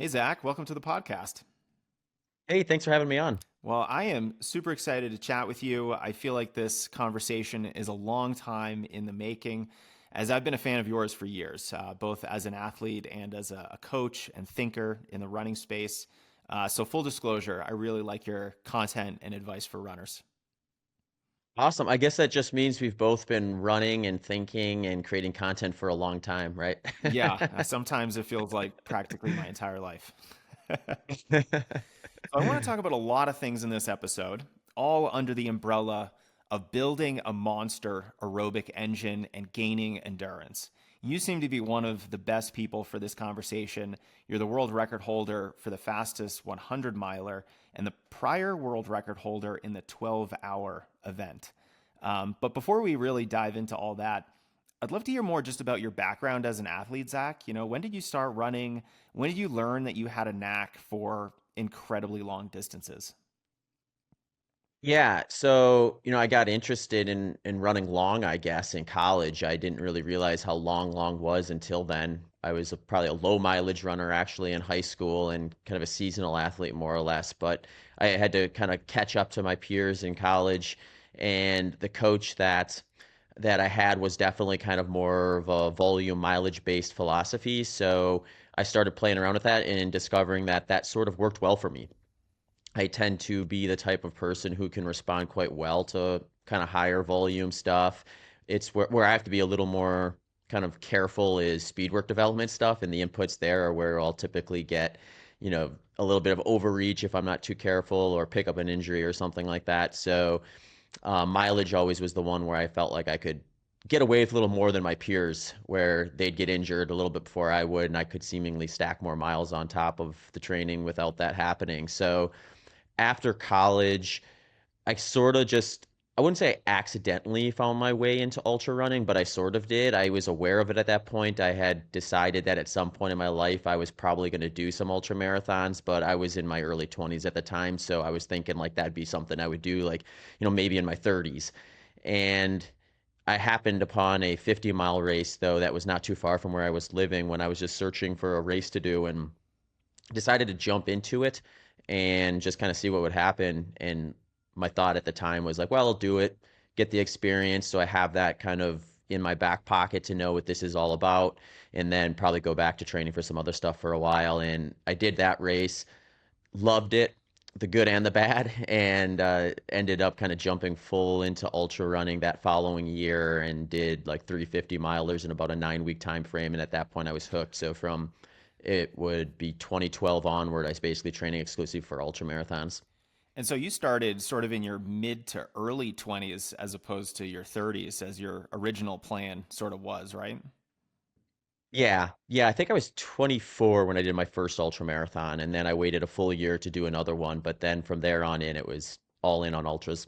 Hey, Zach, welcome to the podcast. Hey, thanks for having me on. Well, I am super excited to chat with you. I feel like this conversation is a long time in the making, as I've been a fan of yours for years, both as an athlete and as a coach and thinker in the running space. So, full disclosure, I really like your content and advice for runners. Awesome. I guess that just means we've both been running and thinking and creating content for a long time, right? Yeah, sometimes it feels like practically my entire life. So I want to talk about a lot of things in this episode, all under the umbrella of building a monster aerobic engine and gaining endurance. You seem to be one of the best people for this conversation. You're the world record holder for the fastest 100 miler and the prior world record holder in the 12-hour event. But before we really dive into all that, I'd love to hear more just about your background as an athlete, Zach. When did you start running? When did you learn that you had a knack for incredibly long distances? Yeah, so I got interested in running long, I guess, in college. I didn't really realize how long was until then. I was probably a low mileage runner actually in high school and kind of a seasonal athlete more or less, but I had to kind of catch up to my peers in college, and the coach that I had was definitely kind of more of a volume mileage based philosophy. So I started playing around with that and discovering that that sort of worked well for me. I tend to be the type of person who can respond quite well to kind of higher volume stuff. It's where I have to be a little more kind of careful is speed work development stuff, and the inputs there are where I'll typically get, a little bit of overreach if I'm not too careful or pick up an injury or something like that. So mileage always was the one where I felt like I could get away with a little more than my peers, where they'd get injured a little bit before I would, and I could seemingly stack more miles on top of the training without that happening. So after college, I sort of just, I wouldn't say I accidentally found my way into ultra running, but I sort of did. I was aware of it at that point. I had decided that at some point in my life, I was probably going to do some ultra marathons, but I was in my early 20s at the time. So I was thinking like that'd be something I would do, like, maybe in my 30s. And I happened upon a 50-mile race, though, that was not too far from where I was living when I was just searching for a race to do and decided to jump into it and just kind of see what would happen. And my thought at the time was like, well, I'll do it, get the experience. So I have that kind of in my back pocket to know what this is all about, and then probably go back to training for some other stuff for a while. And I did that race, loved it, the good and the bad, and ended up kind of jumping full into ultra running that following year and did like 350 milers in about a 9 week time frame. And at that point, I was hooked. So from it would be 2012 onward, I was basically training exclusively for ultra marathons. And so you started sort of in your mid to early 20s as opposed to your 30s, as your original plan sort of was, right? Yeah, yeah, I think I was 24 when I did my first ultra marathon, and then I waited a full year to do another one. But then from there on in, it was all in on ultras.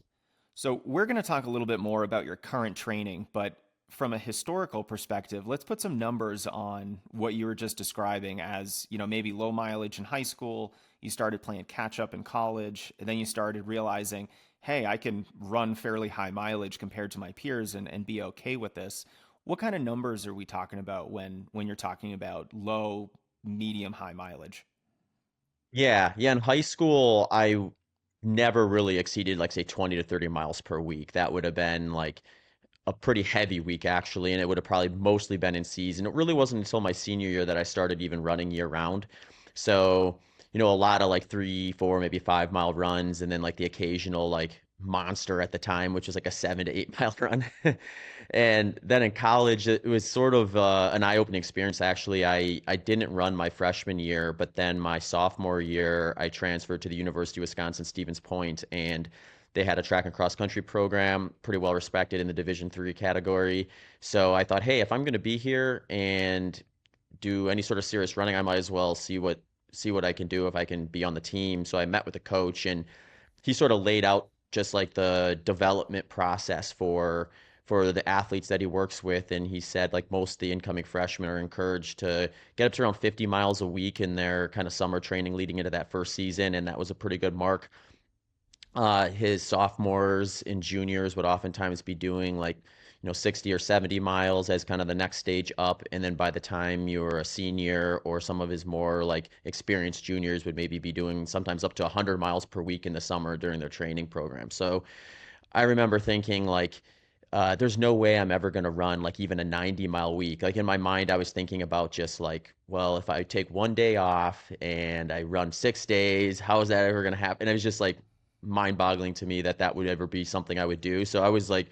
So we're going to talk a little bit more about your current training, but from a historical perspective, let's put some numbers on what you were just describing as, maybe low mileage in high school, you started playing catch up in college, and then you started realizing, hey, I can run fairly high mileage compared to my peers and be okay with this. What kind of numbers are we talking about when you're talking about low, medium, high mileage? Yeah, yeah. In high school, I never really exceeded like say 20 to 30 miles per week. That would have been like a pretty heavy week actually, and it would have probably mostly been in season. It really wasn't until my senior year that I started even running year round. So, a lot of like 3, 4, maybe 5 mile runs, and then like the occasional like monster at the time, which was like a 7 to 8 mile run. And then in college, it was sort of an eye-opening experience. Actually, I didn't run my freshman year, but then my sophomore year, I transferred to the University of Wisconsin Stevens Point, and they had a track and cross country program, pretty well respected in the Division III category. So I thought, hey, if I'm going to be here and do any sort of serious running, I might as well see what I can do if I can be on the team. So I met with the coach, and he sort of laid out just like the development process for the athletes that he works with. And he said like most of the incoming freshmen are encouraged to get up to around 50 miles a week in their kind of summer training leading into that first season, and that was a pretty good mark. His sophomores and juniors would oftentimes be doing like 60 or 70 miles as kind of the next stage up. And then by the time you're a senior, or some of his more like experienced juniors would maybe be doing sometimes up to 100 miles per week in the summer during their training program. So I remember thinking like, there's no way I'm ever going to run like even a 90-mile week. Like in my mind, I was thinking about just like, well, if I take one day off and I run 6 days, how is that ever going to happen? And it was just like mind-boggling to me that that would ever be something I would do. So I was like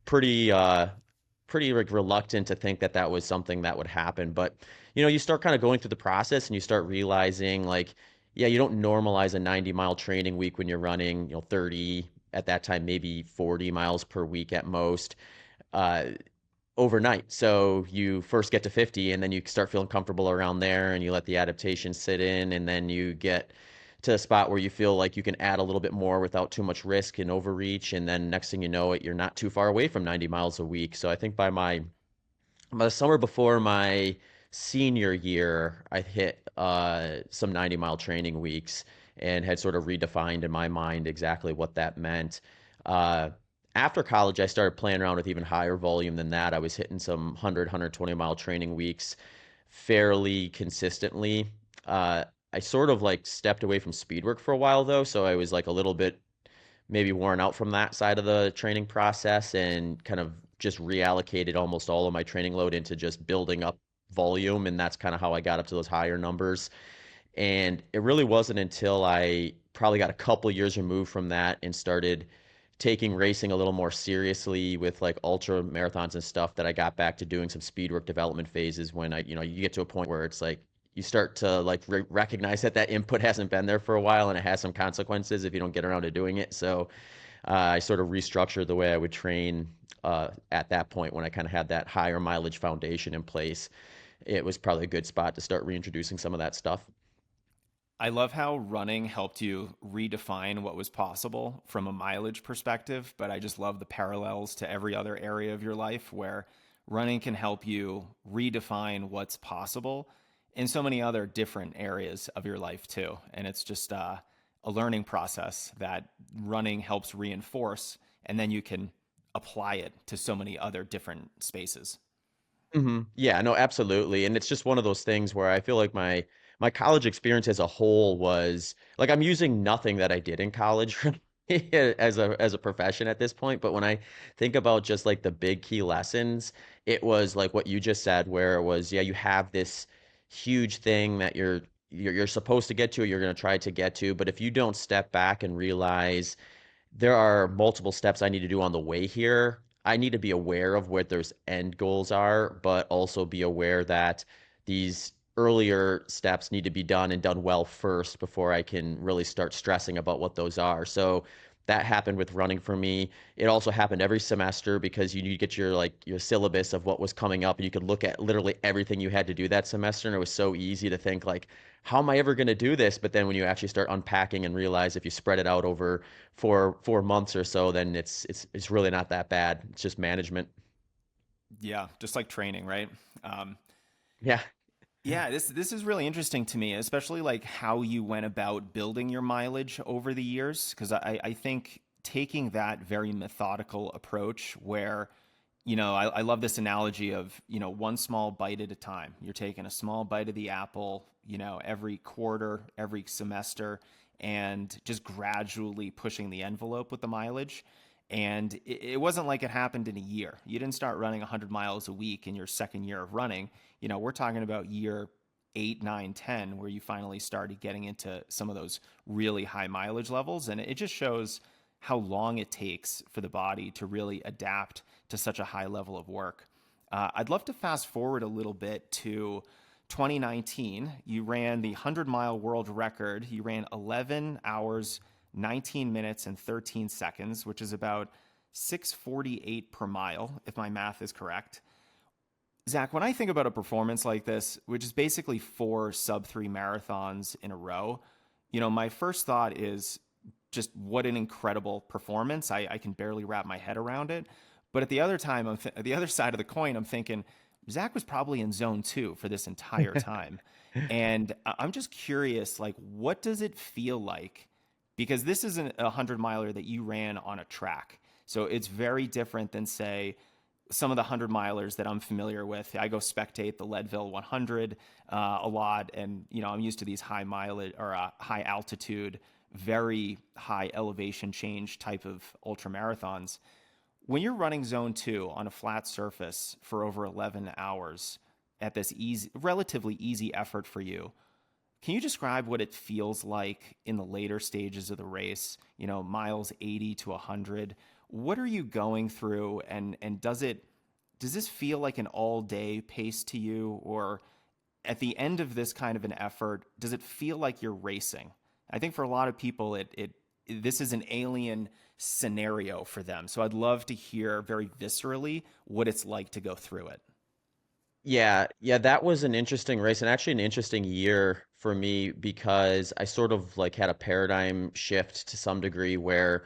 pretty, pretty like reluctant to think that that was something that would happen. But you start kind of going through the process and you start realizing like, yeah, you don't normalize a 90-mile training week when you're running, 30, at that time, maybe 40 miles per week at most, uh, overnight. So you first get to 50 and then you start feeling comfortable around there and you let the adaptation sit in, and then you get to a spot where you feel like you can add a little bit more without too much risk and overreach. And then next thing you know it, you're not too far away from 90 miles a week. So I think by the summer before my senior year, I hit some 90-mile training weeks and had sort of redefined in my mind exactly what that meant. Uh, After college, I started playing around with even higher volume than that. I was hitting some 120-mile training weeks fairly consistently. I sort of like stepped away from speed work for a while though, so I was like a little bit maybe worn out from that side of the training process, and kind of just reallocated almost all of my training load into just building up volume. And that's kind of how I got up to those higher numbers. And it really wasn't until I probably got a couple years removed from that and started taking racing a little more seriously with like ultra marathons and stuff that I got back to doing some speed work development phases, when you get to a point where it's like you start to like recognize that that input hasn't been there for a while and it has some consequences if you don't get around to doing it. So I sort of restructured the way I would train at that point, when I kind of had that higher mileage foundation in place. It was probably a good spot to start reintroducing some of that stuff. I love how running helped you redefine what was possible from a mileage perspective, but I just love the parallels to every other area of your life where running can help you redefine what's possible in so many other different areas of your life too. And it's just a learning process that running helps reinforce, and then you can apply it to so many other different spaces. Yeah, no, absolutely. And it's just one of those things where I feel like my college experience as a whole was like, I'm using nothing that I did in college as a profession at this point. But when I think about just like the big key lessons, it was like what you just said, where it was, yeah, you have this huge thing that you're supposed to get to, or you're going to try to get to. But if you don't step back and realize there are multiple steps I need to do on the way here. I need to be aware of what those end goals are, but also be aware that these earlier steps need to be done and done well first before I can really start stressing about what those are. So that happened with running for me. It also happened every semester because you get your like your syllabus of what was coming up, and you could look at literally everything you had to do that semester, and it was so easy to think like, how am I ever going to do this? But then when you actually start unpacking and realize if you spread it out over 4 months or so, then it's really not that bad. It's just management. Yeah, just like training, right? Um, Yeah. Yeah, this is really interesting to me, especially like how you went about building your mileage over the years, because I think taking that very methodical approach where, I love this analogy of, one small bite at a time. You're taking a small bite of the apple, every quarter, every semester, and just gradually pushing the envelope with the mileage. And it wasn't like it happened in a year. You didn't start running 100 miles a week in your second year of running. We're talking about year 8, 9, 10, where you finally started getting into some of those really high mileage levels. And it just shows how long it takes for the body to really adapt to such a high level of work. I'd love to fast forward a little bit to 2019. You ran the 100-mile world record. You ran 11 hours, 19 minutes, and 13 seconds, which is about 6:48 per mile, if my math is correct. Zach, when I think about a performance like this, which is basically 4 sub 3 marathons in a row, my first thought is just what an incredible performance. I can barely wrap my head around it. But at the other time, the other side of the coin, I'm thinking Zach was probably in zone two for this entire time. And I'm just curious, like, what does it feel like? Because this isn't a 100 miler that you ran on a track. So it's very different than, say, some of the 100 milers that I'm familiar with. I go spectate the Leadville 100 a lot, and I'm used to these high mileage or high altitude, very high elevation change type of ultra marathons. When you're running zone 2 on a flat surface for over 11 hours at this relatively easy effort for you, can you describe what it feels like in the later stages of the race, miles 80 to 100? What are you going through, and does this feel like an all-day pace to you, or at the end of this kind of an effort, does it feel like you're racing? I think for a lot of people, this is an alien scenario for them. So I'd love to hear very viscerally what it's like to go through it. Yeah, yeah, that was an interesting race and actually an interesting year for me because I sort of like had a paradigm shift to some degree where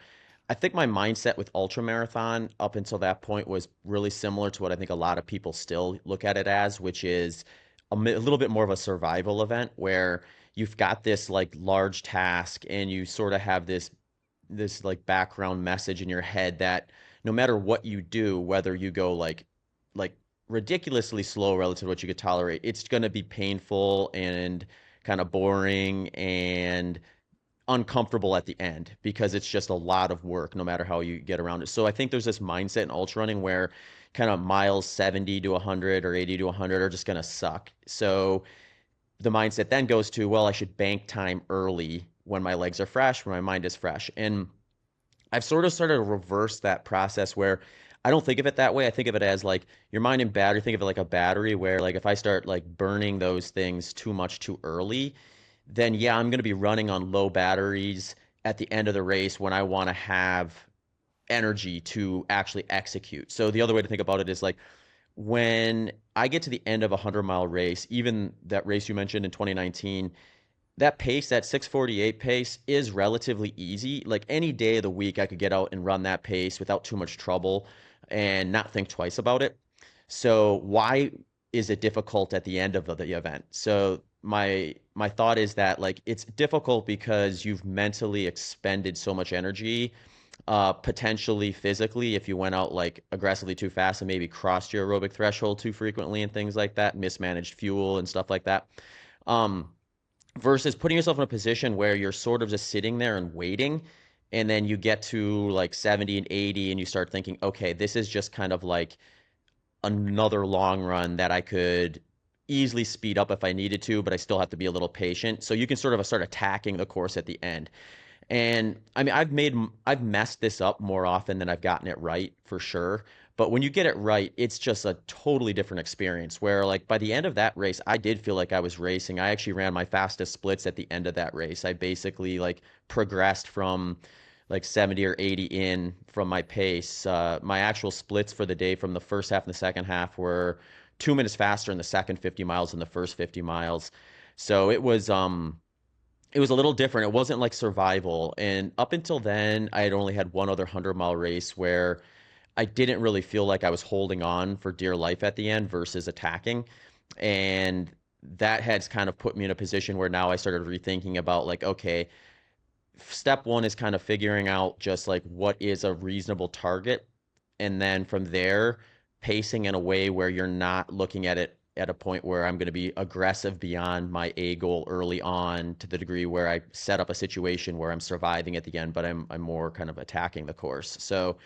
I think my mindset with ultramarathon up until that point was really similar to what I think a lot of people still look at it as, which is a little bit more of a survival event where you've got this like large task and you sort of have this like background message in your head that no matter what you do, whether you go like ridiculously slow relative to what you could tolerate, it's going to be painful and kind of boring and uncomfortable at the end because it's just a lot of work no matter how you get around it. So I think there's this mindset in ultra running where kind of miles 70 to 100 or 80 to 100 are just going to suck. So the mindset then goes to, well, I should bank time early when my legs are fresh, when my mind is fresh. And I've sort of started to reverse that process where I don't think of it that way. I think of it as like your mind and battery. Think of it like a battery where like if I start like burning those things too much too early, then yeah, I'm going to be running on low batteries at the end of the race when I want to have energy to actually execute. So the other way to think about it is like when I get to the end of a 100-mile race, even that race you mentioned in 2019, that pace, that 6:48 pace is relatively easy. Like any day of the week, I could get out and run that pace without too much trouble and not think twice about it. So why is it difficult at the end of the event? So my thought is that like it's difficult because you've mentally expended so much energy, potentially physically if you went out like aggressively too fast and maybe crossed your aerobic threshold too frequently and things like that, mismanaged fuel and stuff like that. Um, versus putting yourself in a position where you're sort of just sitting there and waiting and then you get to like 70 and 80 and you start thinking, okay, this is just kind of like another long run that I could easily speed up if I needed to, but I still have to be a little patient. So you can sort of start attacking the course at the end. And I mean, I've messed this up more often than I've gotten it right for sure. But when you get it right, it's just a totally different experience where like by the end of that race, I did feel like I was racing. I actually ran my fastest splits at the end of that race. I basically like progressed from like 70 or 80 in from my pace. My actual splits for the day from the first half and the second half were 2 minutes faster in the second 50 miles than the first 50 miles. So it was a little different. It wasn't like survival. And up until then, I had only had one other 100-mile race where I didn't really feel like I was holding on for dear life at the end versus attacking. And that has kind of put me in a position where now I started rethinking about like, okay, step one is kind of figuring out just like what is a reasonable target. And then from there, pacing in a way where you're not looking at it at a point where I'm going to be aggressive beyond my A goal early on to the degree where I set up a situation where I'm surviving at the end, but I'm more kind of attacking the course. So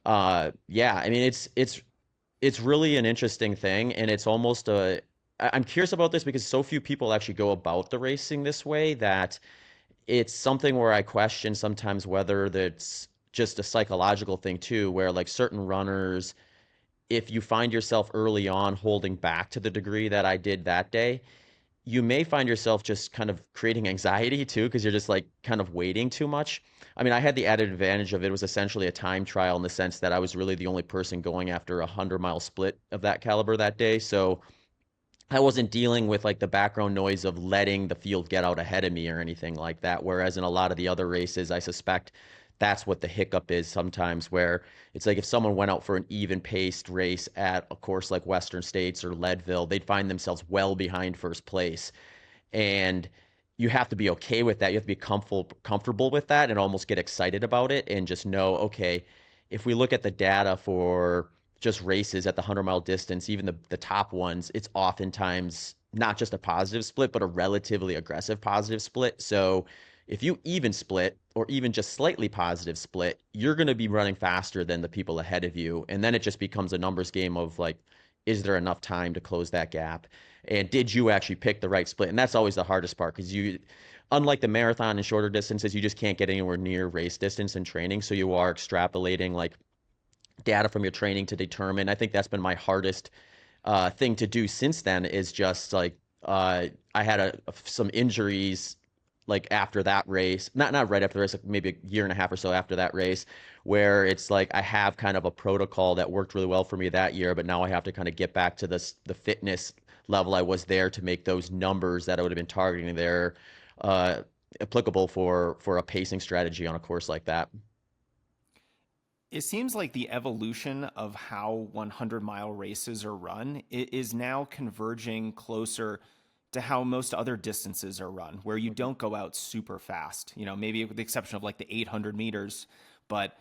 yeah, I mean it's really an interesting thing and it's almost a I'm curious about this because so few people actually go about the racing this way that it's something where I question sometimes whether that's just a psychological thing too, where like certain runners, if you find yourself early on holding back to the degree that I did that day, you may find yourself just kind of creating anxiety too, because you're just like kind of waiting too much. I mean, I had the added advantage of it was essentially a time trial in the sense that I was really the only person going after a 100-mile split of that caliber that day. So I wasn't dealing with like the background noise of letting the field get out ahead of me or anything like that. Whereas in a lot of the other races, I suspect that's what the hiccup is sometimes, where it's like if someone went out for an even paced race at a course like Western States or Leadville, they'd find themselves well behind first place. And you have to be okay with that. You have to be comfortable with that and almost get excited about it and just know, okay, if we look at the data for just races at the 100-mile distance, even the top ones, it's oftentimes not just a positive split, but a relatively aggressive positive split. So if you even split or even just slightly positive split, you're going to be running faster than the people ahead of you. And then it just becomes a numbers game of like, is there enough time to close that gap? And did you actually pick the right split? And that's always the hardest part because unlike the marathon and shorter distances, you just can't get anywhere near race distance in training. So you are extrapolating like data from your training to determine. I think that's been my hardest thing to do since then is just like I had some injuries like after that race, not right after the race, like maybe a year and a half or so after that race, where it's like I have kind of a protocol that worked really well for me that year, but now I have to kind of get back to the fitness level I was there to make those numbers that I would have been targeting there uh, applicable for a pacing strategy on a course like that. It seems like the evolution of how 100-mile races are run is now converging closer to how most other distances are run, where you don't go out super fast. Maybe with the exception of like the 800 meters, but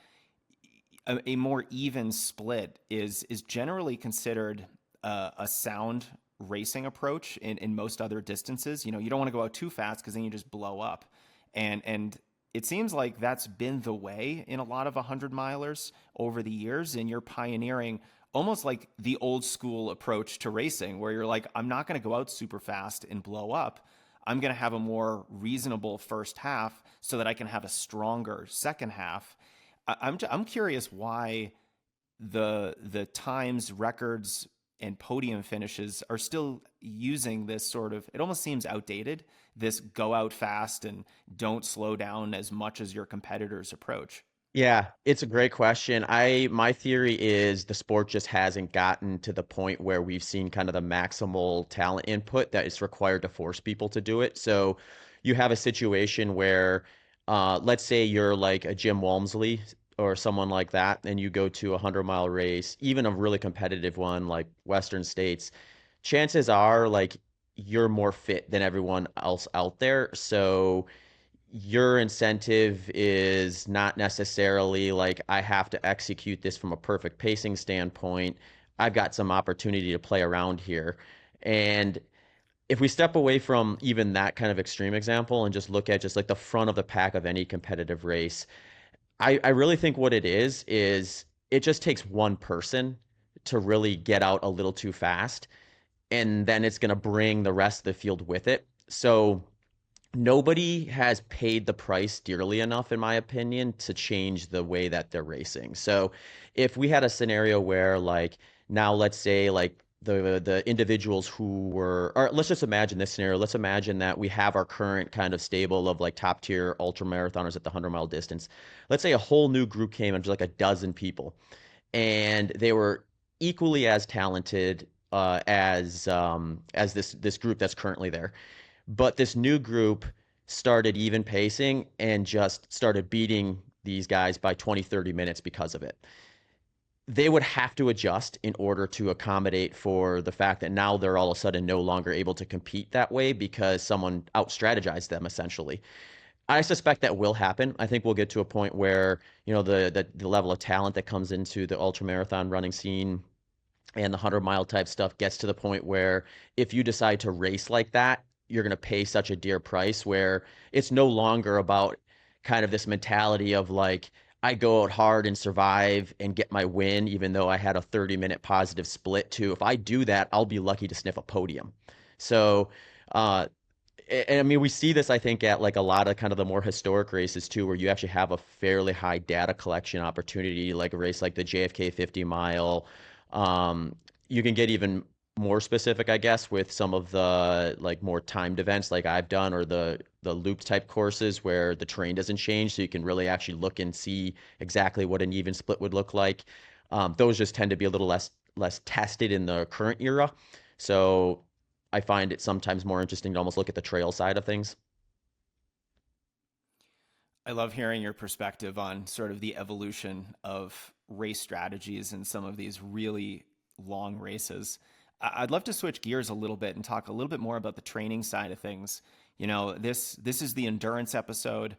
a more even split is generally considered a sound racing approach in most other distances. You don't want to go out too fast because then you just blow up. And it seems like that's been the way in a lot of 100 milers over the years. And you're pioneering almost like the old school approach to racing, where you're like, I'm not going to go out super fast and blow up. I'm going to have a more reasonable first half so that I can have a stronger second half. I'm curious why the times records and podium finishes are still using this sort of, it almost seems outdated, this go out fast and don't slow down as much as your competitors approach. Yeah, it's a great question. My theory is the sport just hasn't gotten to the point where we've seen kind of the maximal talent input that is required to force people to do it. So you have a situation where let's say you're like a Jim Walmsley or someone like that, and you go to a 100-mile race, even a really competitive one like Western States, chances are like you're more fit than everyone else out there. So your incentive is not necessarily like I have to execute this from a perfect pacing standpoint. I've got some opportunity to play around here. And if we step away from even that kind of extreme example and just look at just like the front of the pack of any competitive race, I really think what it is it just takes one person to really get out a little too fast, and then it's going to bring the rest of the field with it. So nobody has paid the price dearly enough, in my opinion, to change the way that they're racing. So if we had a scenario where like now let's say like the individuals who were or let's just imagine this scenario. Let's imagine that we have our current kind of stable of like top tier ultra marathoners at the 100-mile distance. Let's say a whole new group came of just like a dozen people and they were equally as talented as this group that's currently there. But this new group started even pacing and just started beating these guys by 20, 30 minutes because of it. They would have to adjust in order to accommodate for the fact that now they're all of a sudden no longer able to compete that way because someone out strategized them essentially. I suspect that will happen. I think we'll get to a point where, the level of talent that comes into the ultra marathon running scene and the 100-mile type stuff gets to the point where if you decide to race like that, you're going to pay such a dear price where it's no longer about kind of this mentality of like, I go out hard and survive and get my win, even though I had a 30-minute positive split too. If I do that, I'll be lucky to sniff a podium. So, uh, and I mean, we see this, I think, at like a lot of kind of the more historic races too, where you actually have a fairly high data collection opportunity, like a race like the JFK 50 mile. Um, you can get even more specific, I guess, with some of the like more timed events like I've done or the loop type courses where the terrain doesn't change. So you can really actually look and see exactly what an even split would look like. Those just tend to be a little less tested in the current era. So I find it sometimes more interesting to almost look at the trail side of things. I love hearing your perspective on sort of the evolution of race strategies in some of these really long races. I'd love to switch gears a little bit and talk a little bit more about the training side of things. This is the endurance episode.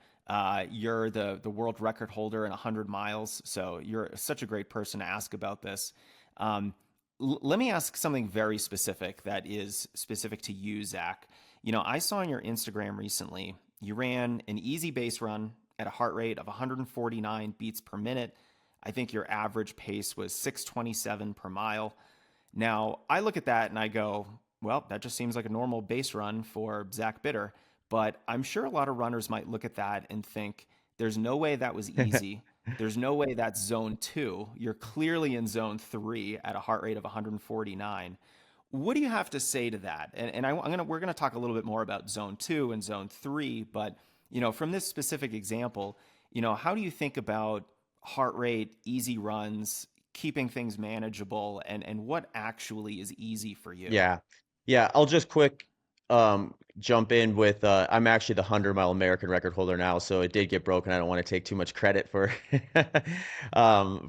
You're the world record holder in 100 miles, so you're such a great person to ask about this. Let me ask something very specific that is specific to you, Zach. I saw on your Instagram recently, you ran an easy base run at a heart rate of 149 beats per minute. I think your average pace was 627 per mile. Now, I look at that and I go, well, that just seems like a normal base run for Zach Bitter. But I'm sure a lot of runners might look at that and think, there's no way that was easy. There's no way that's zone two. You're clearly in zone three at a heart rate of 149. What do you have to say to that? We're gonna talk a little bit more about zone two and zone three, but from this specific example, how do you think about heart rate, easy runs, keeping things manageable, and what actually is easy for you? Yeah. Yeah, I'll just quick jump in with I'm actually the 100-mile American record holder now, so it did get broken. I don't want to take too much credit for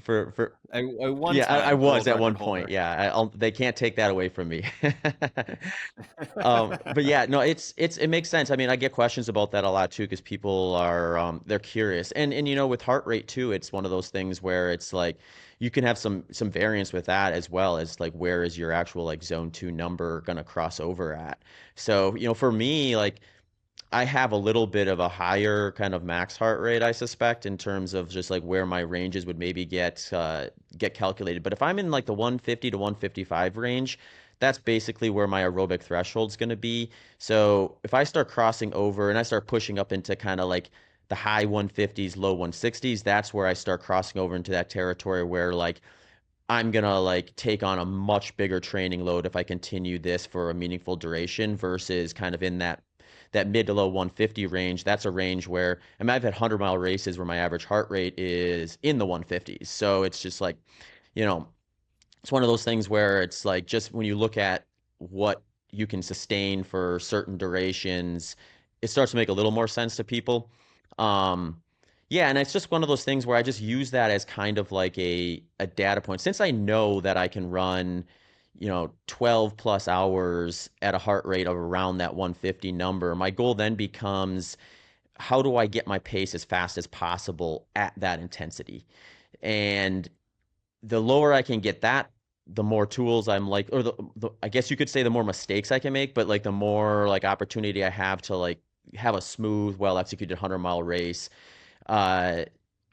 for A yeah, I one-time was world at one record point. holder. Yeah, they can't take that away from me. But yeah, no, it makes sense. I mean, I get questions about that a lot too because people are they're curious. And with heart rate too, it's one of those things where it's like you can have some variance with that as well as like where is your actual like zone 2 number gonna cross over at. So, for me, like I have a little bit of a higher kind of max heart rate, I suspect, in terms of just like where my ranges would maybe get calculated. But if I'm in like the 150 to 155 range, that's basically where my aerobic threshold is going to be. So if I start crossing over and I start pushing up into kind of like the high 150s, low 160s, that's where I start crossing over into that territory where like I'm gonna like take on a much bigger training load if I continue this for a meaningful duration versus kind of in that mid to low 150 range. That's a range where I mean I've had 100-mile races where my average heart rate is in the 150s. So it's just like, you know, it's one of those things where it's like just when you look at what you can sustain for certain durations, it starts to make a little more sense to people. Um, yeah, and it's just one of those things where I just use that as kind of like a data point. Since I know that I can run, 12 plus hours at a heart rate of around that 150 number, my goal then becomes how do I get my pace as fast as possible at that intensity? And the lower I can get that, the more tools I'm like, or I guess you could say the more mistakes I can make, but like the more like opportunity I have to like have a smooth, well executed 100-mile race, uh,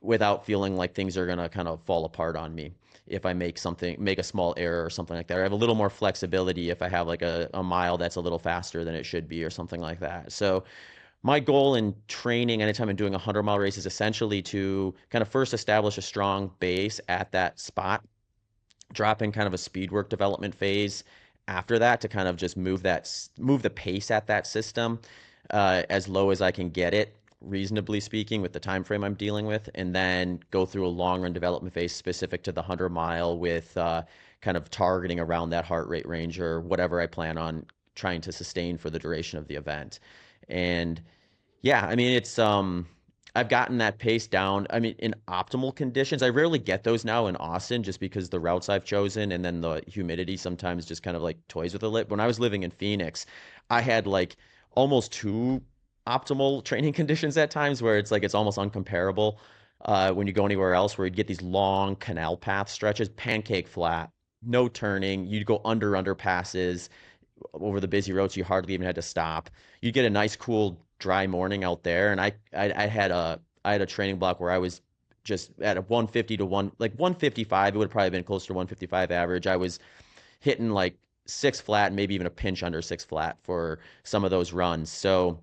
without feeling like things are gonna kind of fall apart on me. If I make a small error or something like that, or I have a little more flexibility if I have like a mile that's a little faster than it should be or something like that. So my goal in training anytime I'm doing a 100-mile race is essentially to kind of first establish a strong base at that spot, drop in kind of a speed work development phase after that to kind of just move the pace at that system as low as I can get it, reasonably speaking, with the time frame I'm dealing with, and then go through a long run development phase specific to the 100-mile with kind of targeting around that heart rate range or whatever I plan on trying to sustain for the duration of the event. And yeah, I mean it's I've gotten that pace down. I mean, in optimal conditions, I rarely get those now in Austin just because the routes I've chosen and then the humidity sometimes just kind of like toys with it. When I was living in Phoenix, I had like almost too optimal training conditions at times where it's like it's almost uncomparable when you go anywhere else where you'd get these long canal path stretches, pancake flat, no turning, you'd go under underpasses over the busy roads, you hardly even had to stop. You'd get a nice, cool, dry morning out there, and I had a training block where I was just at a 150 to 155. It would have probably been closer to 155 average. I was hitting like six flat, maybe even a pinch under six flat for some of those runs. So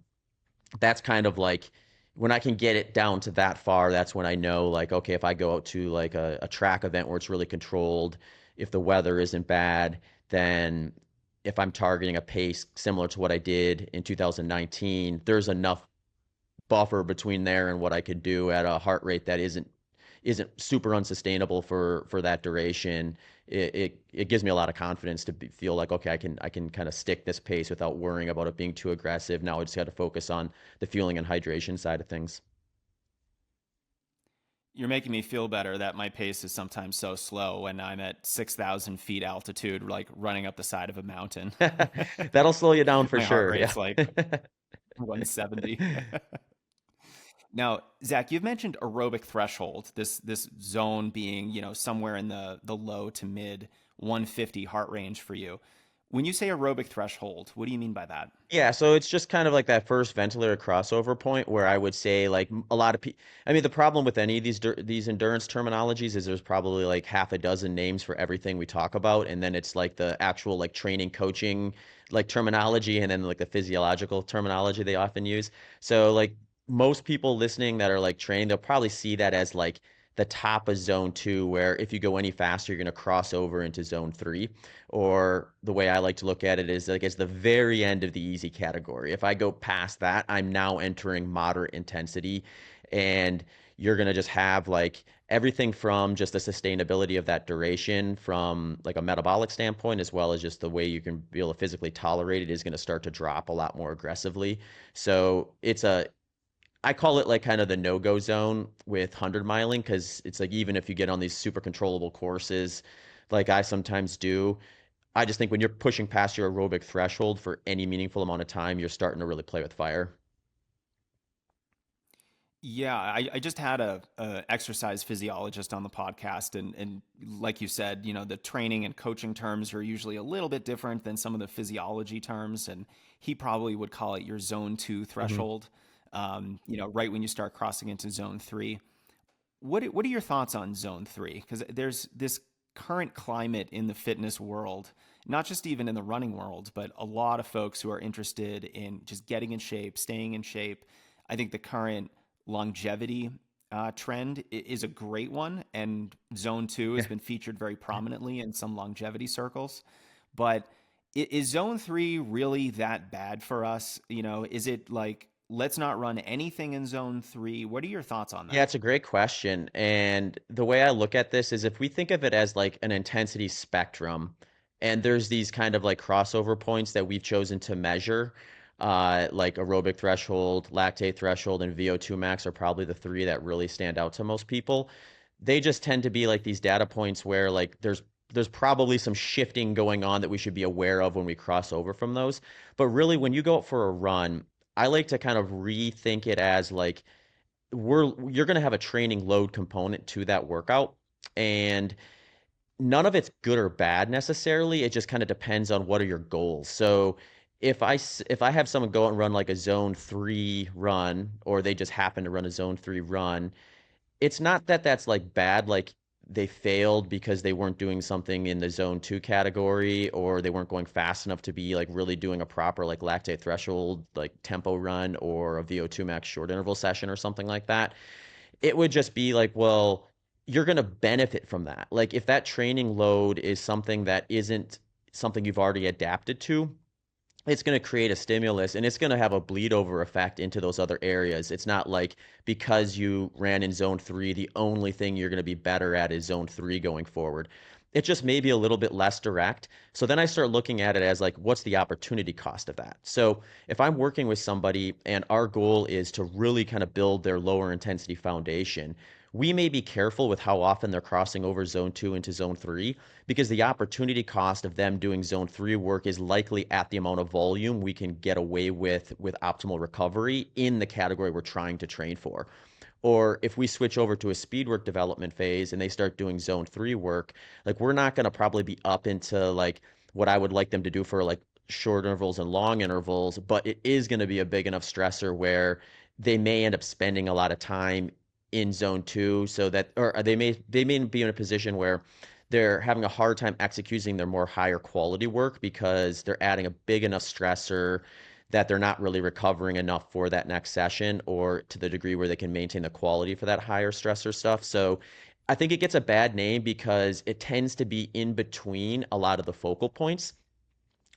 that's kind of like when I can get it down to that far, that's when I know like, okay, if I go out to like a track event where it's really controlled, if the weather isn't bad, then if I'm targeting a pace similar to what I did in 2019, there's enough buffer between there and what I could do at a heart rate that isn't super unsustainable for that duration. It gives me a lot of confidence to feel like okay, I can kind of stick this pace without worrying about it being too aggressive. Now I just got to focus on the fueling and hydration side of things. You're making me feel better that my pace is sometimes so slow when I'm at 6,000 feet altitude, like running up the side of a mountain. That'll slow you down for My heart sure. Yeah. rate's like 170. Now, Zach, you've mentioned aerobic threshold, this zone being, somewhere in the low to mid 150 heart range for you. When you say aerobic threshold, what do you mean by that? Yeah, so it's just kind of like that first ventilator crossover point where I would say like a lot of people. I mean, the problem with any of these endurance terminologies is there's probably like half a dozen names for everything we talk about, and then it's like the actual like training, coaching, like terminology, and then like the physiological terminology they often use. So like most people listening that are like trained, they'll probably see that as like the top of zone two, where if you go any faster, you're going to cross over into zone three. Or the way I like to look at it is like it's the very end of the easy category. If I go past that, I'm now entering moderate intensity, and you're going to just have like everything from just the sustainability of that duration from like a metabolic standpoint, as well as just the way you can be able to physically tolerate it, is going to start to drop a lot more aggressively. So I call it like kind of the no-go zone with 100 miling, because it's like even if you get on these super controllable courses like I sometimes do, I just think when you're pushing past your aerobic threshold for any meaningful amount of time, you're starting to really play with fire. Yeah, I just had a exercise physiologist on the podcast, and like you said, the training and coaching terms are usually a little bit different than some of the physiology terms, and he probably would call it your zone two Hmm. threshold. Right when you start crossing into zone three. What are your thoughts on zone three? Because there's this current climate in the fitness world, not just even in the running world, but a lot of folks who are interested in just getting in shape, staying in shape. I think the current longevity trend is a great one, and zone two has Yeah. been featured very prominently in some longevity circles. But is zone three really that bad for us? Is it like let's not run anything in zone three? What are your thoughts on Yeah, that? it's a great question. And the way I look at this is if we think of it as like an intensity spectrum, and there's these kind of like crossover points that we've chosen to measure, like aerobic threshold, lactate threshold, and VO2 max are probably the three that really stand out to most people. They just tend to be like these data points where like there's probably some shifting going on that we should be aware of when we cross over from those. But really, when you go out for a run, I like to kind of rethink it as like you're going to have a training load component to that workout, and none of it's good or bad necessarily. It just kind of depends on what are your goals. So if I have someone go and run like a zone 3 run, or they just happen to run a zone 3 run, it's not that that's like bad, like they failed because they weren't doing something in the zone 2 category, or they weren't going fast enough to be like really doing a proper like lactate threshold like tempo run or a VO2 max short interval session or something like that. It would just be like, well, you're going to benefit from that. Like if that training load is something that isn't something you've already adapted to, it's going to create a stimulus, and it's going to have a bleed over effect into those other areas. It's not like because you ran in zone 3, the only thing you're going to be better at is zone 3 going forward. It just may be a little bit less direct. So then I start looking at it as like, what's the opportunity cost of that? So if I'm working with somebody and our goal is to really kind of build their lower intensity foundation, we may be careful with how often they're crossing over zone 2 into zone 3, because the opportunity cost of them doing zone 3 work is likely at the amount of volume we can get away with optimal recovery in the category we're trying to train for. Or if we switch over to a speed work development phase and they start doing zone 3 work, like we're not going to probably be up into like what I would like them to do for like short intervals and long intervals, but it is going to be a big enough stressor where they may end up spending a lot of time in zone 2, so that, or they may be in a position where they're having a hard time executing their more higher quality work because they're adding a big enough stressor that they're not really recovering enough for that next session, or to the degree where they can maintain the quality for that higher stressor stuff. So I think it gets a bad name because it tends to be in between a lot of the focal points.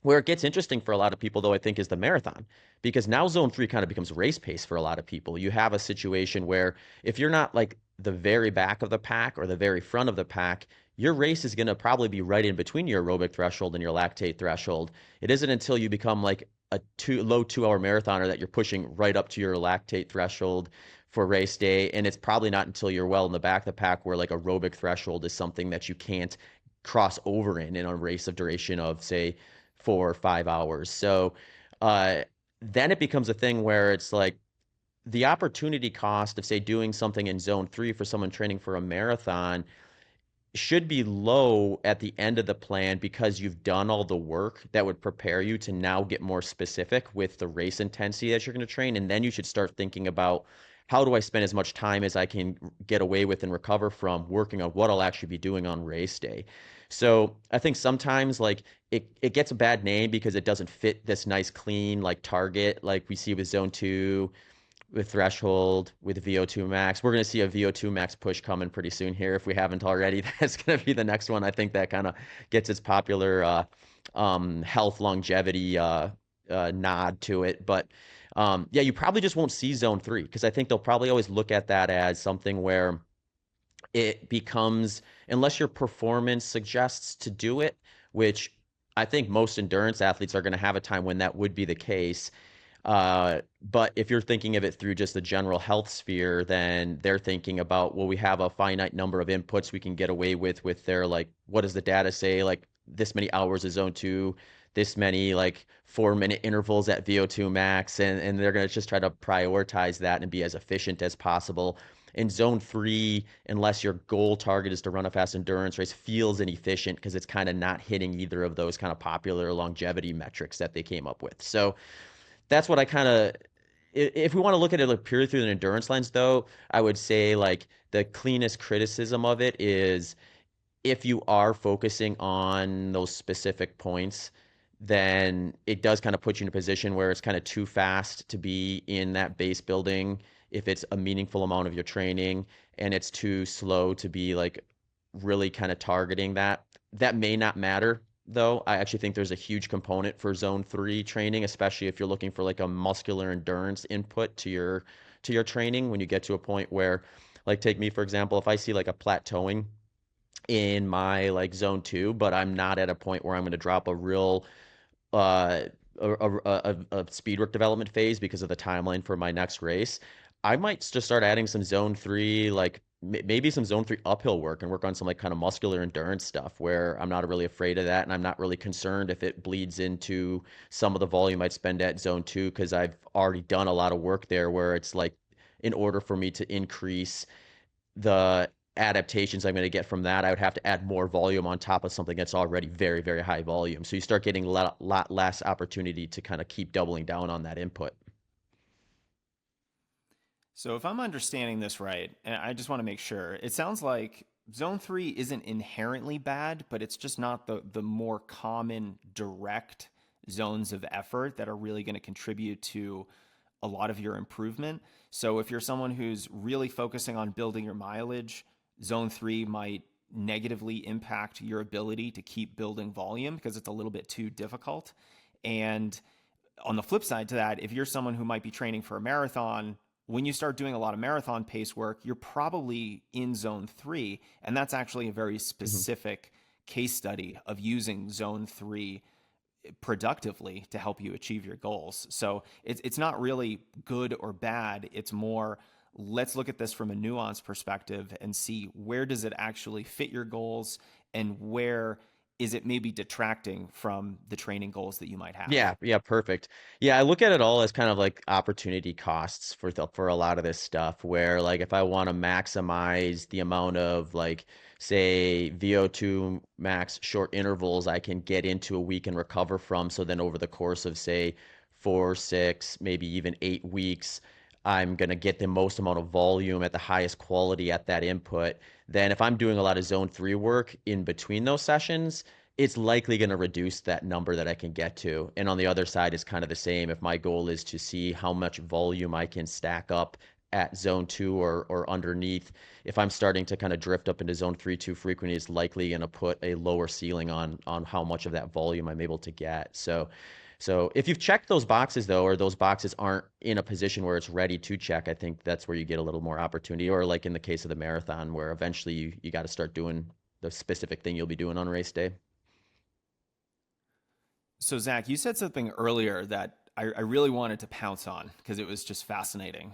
Where it gets interesting for a lot of people, though, I think, is the marathon, because now zone 3 kind of becomes race pace for a lot of people. You have a situation where if you're not like the very back of the pack or the very front of the pack, your race is going to probably be right in between your aerobic threshold and your lactate threshold. It isn't until you become like a low 2 hour marathoner that you're pushing right up to your lactate threshold for race day. And it's probably not until you're well in the back of the pack where like aerobic threshold is something that you can't cross over in a race of duration of, say, 4 or 5 hours. So uh, then it becomes a thing where it's like the opportunity cost of, say, doing something in zone 3 for someone training for a marathon should be low at the end of the plan because you've done all the work that would prepare you to now get more specific with the race intensity that you're going to train. And then you should start thinking about, how do I spend as much time as I can get away with and recover from working on what I'll actually be doing on race day. So I think sometimes like it gets a bad name because it doesn't fit this nice clean like target like we see with zone two, with threshold, with VO2 max. We're going to see a VO2 max push coming pretty soon here if we haven't already. That's going to be the next one. I think that kind of gets its popular health longevity nod to it. But yeah, you probably just won't see zone three because I think they'll probably always look at that as something where it becomes, unless your performance suggests to do it, which I think most endurance athletes are going to have a time when that would be the case. But if you're thinking of it through just the general health sphere, then they're thinking about, well, we have a finite number of inputs we can get away with their, like, what does the data say? Like this many hours of zone two, this many like 4 minute intervals at VO2 max, and they're going to just try to prioritize that and be as efficient as possible. In zone three, unless your goal target is to run a fast endurance race, feels inefficient because it's kind of not hitting either of those kind of popular longevity metrics that they came up with. So that's what I kind of, if we want to look at it like purely through an endurance lens, though, I would say like the cleanest criticism of it is, if you are focusing on those specific points, then it does kind of put you in a position where it's kind of too fast to be in that base building if it's a meaningful amount of your training, and it's too slow to be like really kind of targeting that. That may not matter though. I actually think there's a huge component for zone three training, especially if you're looking for like a muscular endurance input to your training when you get to a point where, like, take me for example, if I see like a plateauing in my like zone two, but I'm not at a point where I'm going to drop a real uh, speed work development phase because of the timeline for my next race, I might just start adding some zone three, like maybe some zone three uphill work and work on some like kind of muscular endurance stuff where I'm not really afraid of that. And I'm not really concerned if it bleeds into some of the volume I'd spend at zone two because I've already done a lot of work there where it's like, in order for me to increase the adaptations I'm going to get from that, I would have to add more volume on top of something that's already very, very high volume. So you start getting a lot less opportunity to kind of keep doubling down on that input. So if I'm understanding this right, and I just want to make sure, it sounds like zone three isn't inherently bad, but it's just not the more common direct zones of effort that are really going to contribute to a lot of your improvement. So if you're someone who's really focusing on building your mileage, zone three might negatively impact your ability to keep building volume because it's a little bit too difficult. And on the flip side to that, if you're someone who might be training for a marathon, when you start doing a lot of marathon pace work, you're probably in zone three. And that's actually a very Mm-hmm. specific case study of using zone three productively to help you achieve your goals. So it's not really good or bad. It's more, let's look at this from a nuanced perspective and see where does it actually fit your goals and where is it maybe detracting from the training goals that you might have. Yeah, yeah, perfect. Yeah, I look at it all as kind of like opportunity costs for a lot of this stuff where like if I want to maximize the amount of like say VO2 max short intervals I can get into a week and recover from, so then over the course of say 4, 6, maybe even 8 weeks, I'm going to get the most amount of volume at the highest quality at that input. Then if I'm doing a lot of zone 3 work in between those sessions, it's likely going to reduce that number that I can get to. And on the other side is kind of the same. If my goal is to see how much volume I can stack up at zone two or underneath, if I'm starting to kind of drift up into zone three too frequently, it's likely going to put a lower ceiling on how much of that volume I'm able to get. So if you've checked those boxes though, or those boxes aren't in a position where it's ready to check, I think that's where you get a little more opportunity. Or like in the case of the marathon, where eventually you got to start doing the specific thing you'll be doing on race day. So, Zach, you said something earlier that I really wanted to pounce on because it was just fascinating.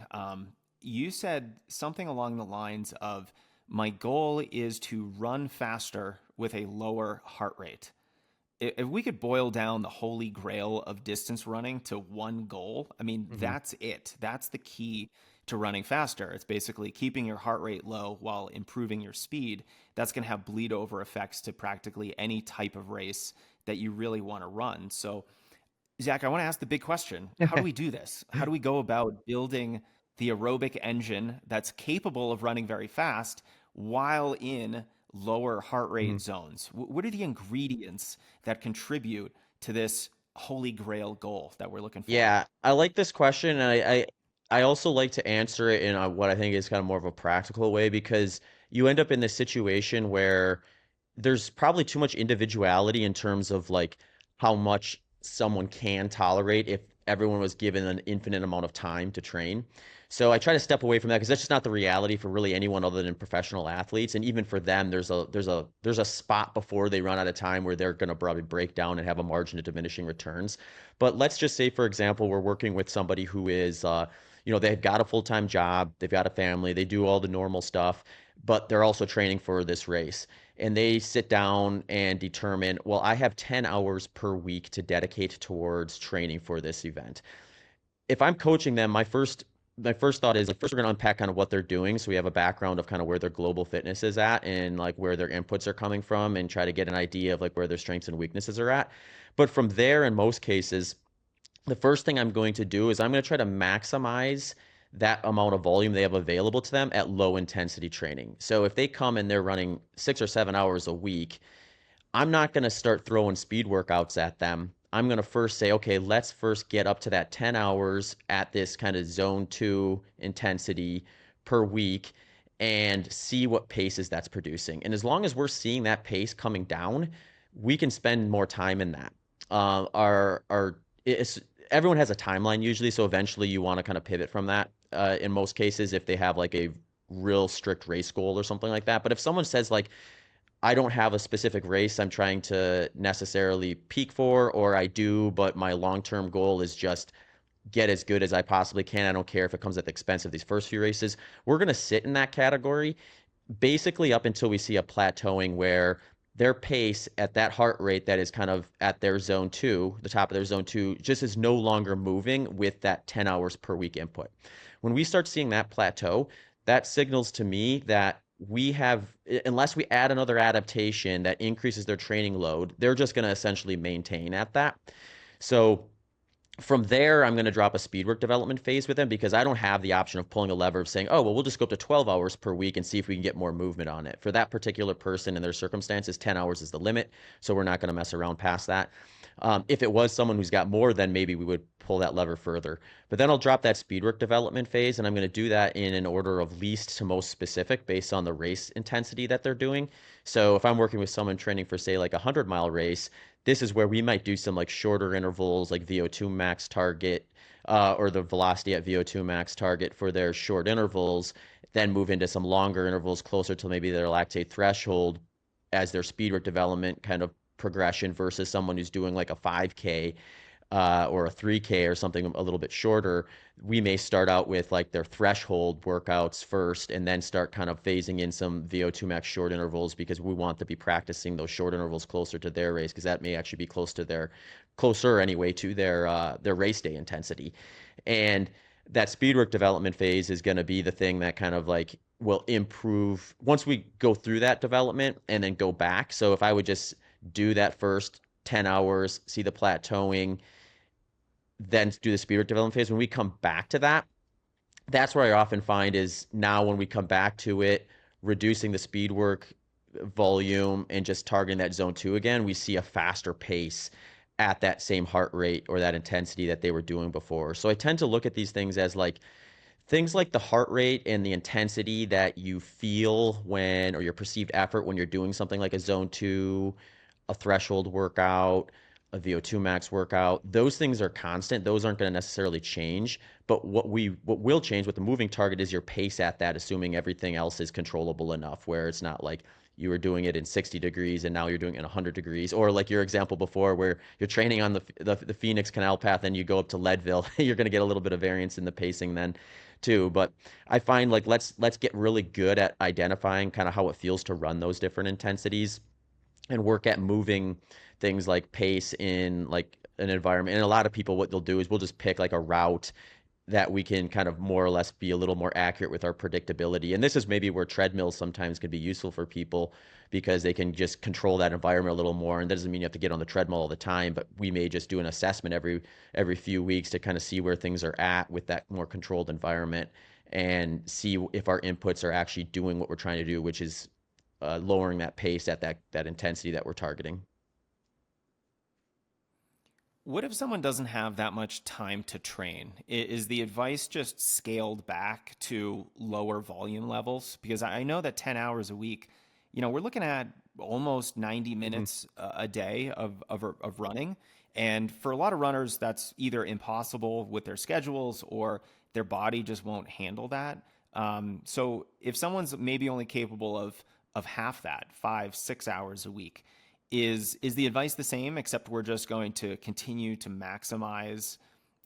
You said something along the lines of, my goal is to run faster with a lower heart rate. If we could boil down the holy grail of distance running to one goal, I mean, Hmm. that's it. That's the key to running faster. It's basically keeping your heart rate low while improving your speed. That's going to have bleed over effects to practically any type of race that you really want to run. So, Zach, I want to ask the big question. How do we do this? How do we go about building the aerobic engine that's capable of running very fast while in lower heart rate Mhm. zones? What are the ingredients that contribute to this holy grail goal that we're looking for? Yeah, I like this question, and I also like to answer it in what I think is kind of more of a practical way because you end up in this situation where there's probably too much individuality in terms of like how much someone can tolerate if everyone was given an infinite amount of time to train. So I try to step away from that because that's just not the reality for really anyone other than professional athletes. And even for them, there's a spot before they run out of time where they're going to probably break down and have a margin of diminishing returns. But let's just say, for example, we're working with somebody who is, they've got a full-time job, they've got a family, they do all the normal stuff, but they're also training for this race and they sit down and determine, well, I have 10 hours per week to dedicate towards training for this event. If I'm coaching them, my first thought is like first we're going to unpack kind of what they're doing so we have a background of kind of where their global fitness is at and like where their inputs are coming from and try to get an idea of like where their strengths and weaknesses are at. But from there, in most cases, the first thing I'm going to do is I'm going to try to maximize that amount of volume they have available to them at low intensity training. So if they come and they're running 6 or 7 hours a week, I'm not going to start throwing speed workouts at them. I'm going to first say, okay, let's first get up to that 10 hours at this kind of zone two intensity per week and see what paces that's producing. And as long as we're seeing that pace coming down, we can spend more time in that. Our it's everyone has a timeline usually, so eventually you want to kind of pivot from that. In most cases, if they have like a real strict race goal or something like that. But if someone says like, I don't have a specific race I'm trying to necessarily peak for, or I do, but my long-term goal is just get as good as I possibly can. I don't care if it comes at the expense of these first few races. We're going to sit in that category basically up until we see a plateauing where their pace at that heart rate that is kind of at their zone two, the top of their zone two, just is no longer moving with that 10 hours per week input. When we start seeing that plateau, that signals to me that we have, unless we add another adaptation that increases their training load, they're just going to essentially maintain at that. So from there, I'm going to drop a speed work development phase with them because I don't have the option of pulling a lever of saying, oh, well, we'll just go up to 12 hours per week and see if we can get more movement on it. For that particular person and their circumstances, 10 hours is the limit. So we're not going to mess around past that. If it was someone who's got more, then maybe we would pull that lever further. But then I'll drop that speed work development phase, and I'm going to do that in an order of least to most specific based on the race intensity that they're doing. So if I'm working with someone training for, say, like a 100-mile race, this is where we might do some like shorter intervals, like VO2 max target, or the velocity at VO2 max target for their short intervals, then move into some longer intervals closer to maybe their lactate threshold as their speed work development kind of progression versus someone who's doing like a 5K or a 3K or something a little bit shorter. We may start out with like their threshold workouts first and then start kind of phasing in some VO2 max short intervals because we want to be practicing those short intervals closer to their race because that may actually be closer anyway to their race day intensity. And that speed work development phase is going to be the thing that kind of like will improve once we go through that development and then go back. So if I would just do that first 10 hours, see the plateauing, then do the speed work development phase. When we come back to that, that's where I often find is now when we come back to it, reducing the speed work volume and just targeting that zone two again, we see a faster pace at that same heart rate or that intensity that they were doing before. So I tend to look at these things as like things like the heart rate and the intensity that you feel when, or your perceived effort when you're doing something like a zone two, a threshold workout, a VO2 max workout. Those things are constant. Those aren't going to necessarily change. But what will change with the moving target is your pace at that, assuming everything else is controllable enough, where it's not like you were doing it in 60 degrees and now you're doing it in 100 degrees, or like your example before where you're training on the Phoenix Canal Path and you go up to Leadville, you're going to get a little bit of variance in the pacing then too. But I find like let's get really good at identifying kind of how it feels to run those different intensities and work at moving things like pace in like an environment. And a lot of people, what they'll do is we'll just pick like a route that we can kind of more or less be a little more accurate with our predictability. And this is maybe where treadmills sometimes can be useful for people because they can just control that environment a little more. And that doesn't mean you have to get on the treadmill all the time, but we may just do an assessment every few weeks to kind of see where things are at with that more controlled environment and see if our inputs are actually doing what we're trying to do, which is lowering that pace at that intensity that we're targeting. What if someone doesn't have that much time to train? Is the advice just scaled back to lower volume levels? Because I know that 10 hours a week, we're looking at almost 90 Mhm. minutes a day of running. And for a lot of runners, that's either impossible with their schedules or their body just won't handle that. So if someone's maybe only capable of half that, 5, 6 hours a week, is the advice the same, except we're just going to continue to maximize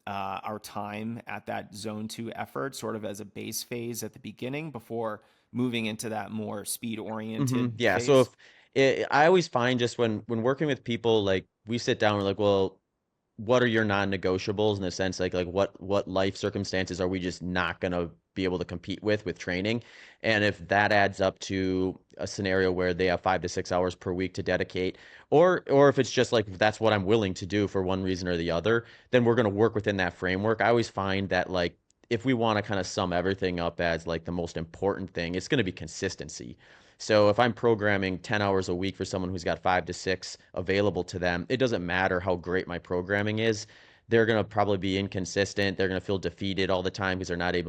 our time at that zone two effort, sort of as a base phase at the beginning before moving into that more speed oriented Yeah. So phase? if I always find just when working with people, like we sit down, we're like, well, what are your non-negotiables in the sense like what life circumstances are we just not going to be able to compete with training? And if that adds up to a scenario where they have 5 to 6 hours per week to dedicate, or if it's just like that's what I'm willing to do for one reason or the other, then we're going to work within that framework. I always find that like if we want to kind of sum everything up as like the most important thing, it's going to be consistency. So if I'm programming 10 hours a week for someone who's got 5 to 6 available to them, it doesn't matter how great my programming is. They're going to probably be inconsistent. They're going to feel defeated all the time because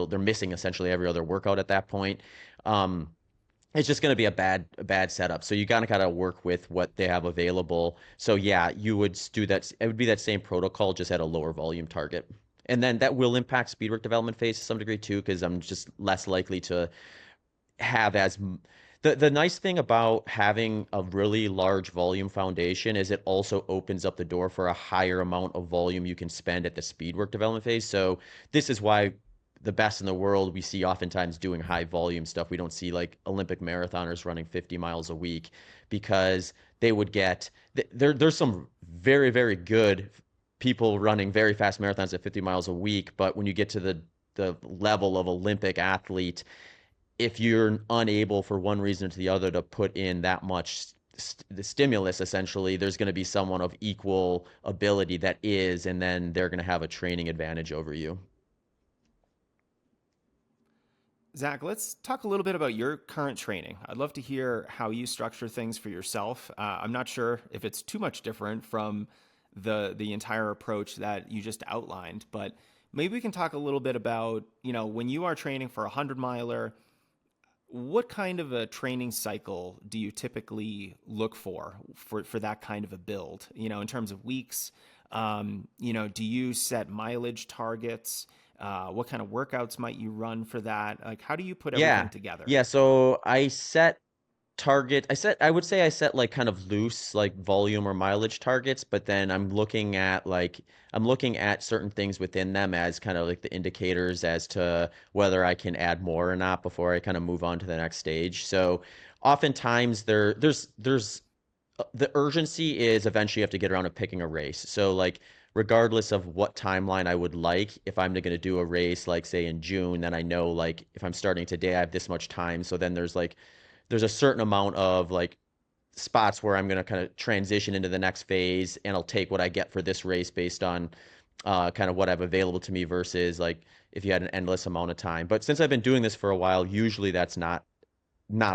they're missing essentially every other workout at that point. Um, it's just going to be a bad setup. So you gotta work with what they have available. So yeah, you would do that. It would be that same protocol, just at a lower volume target. And then that will impact speed work development phase to some degree too, because I'm just less likely to have as the nice thing about having a really large volume foundation is it also opens up the door for a higher amount of volume you can spend at the speed work development phase. So this is why the best in the world we see oftentimes doing high volume stuff. We don't see like Olympic marathoners running 50 miles a week because they would get there's some very, very good people running very fast marathons at 50 miles a week, but when you get to the level of Olympic athlete, if you're unable for one reason or the other to put in that much the stimulus, essentially, there's going to be someone of equal ability that is, and then they're going to have a training advantage over you. Zach, let's talk a little bit about your current training. I'd love to hear how you structure things for yourself. I'm not sure if it's too much different from the entire approach that you just outlined, but maybe we can talk a little bit about, when you are training for a 100 miler, what kind of a training cycle do you typically look for that kind of a build? In terms of weeks, do you set mileage targets? What kind of workouts might you run for that? Like, how do you put everything Yeah. together? Yeah. So I would say I set like kind of loose like volume or mileage targets, but then I'm looking at certain things within them as kind of like the indicators as to whether I can add more or not before I kind of move on to the next stage. So oftentimes there's the urgency is eventually you have to get around to picking a race. So like regardless of what timeline I would like, if I'm going to do a race like say in June, then I know like if I'm starting today, I have this much time. So then there's a certain amount of like spots where I'm going to kind of transition into the next phase and I'll take what I get for this race based on kind of what I have available to me versus like if you had an endless amount of time. But since I've been doing this for a while, usually that's not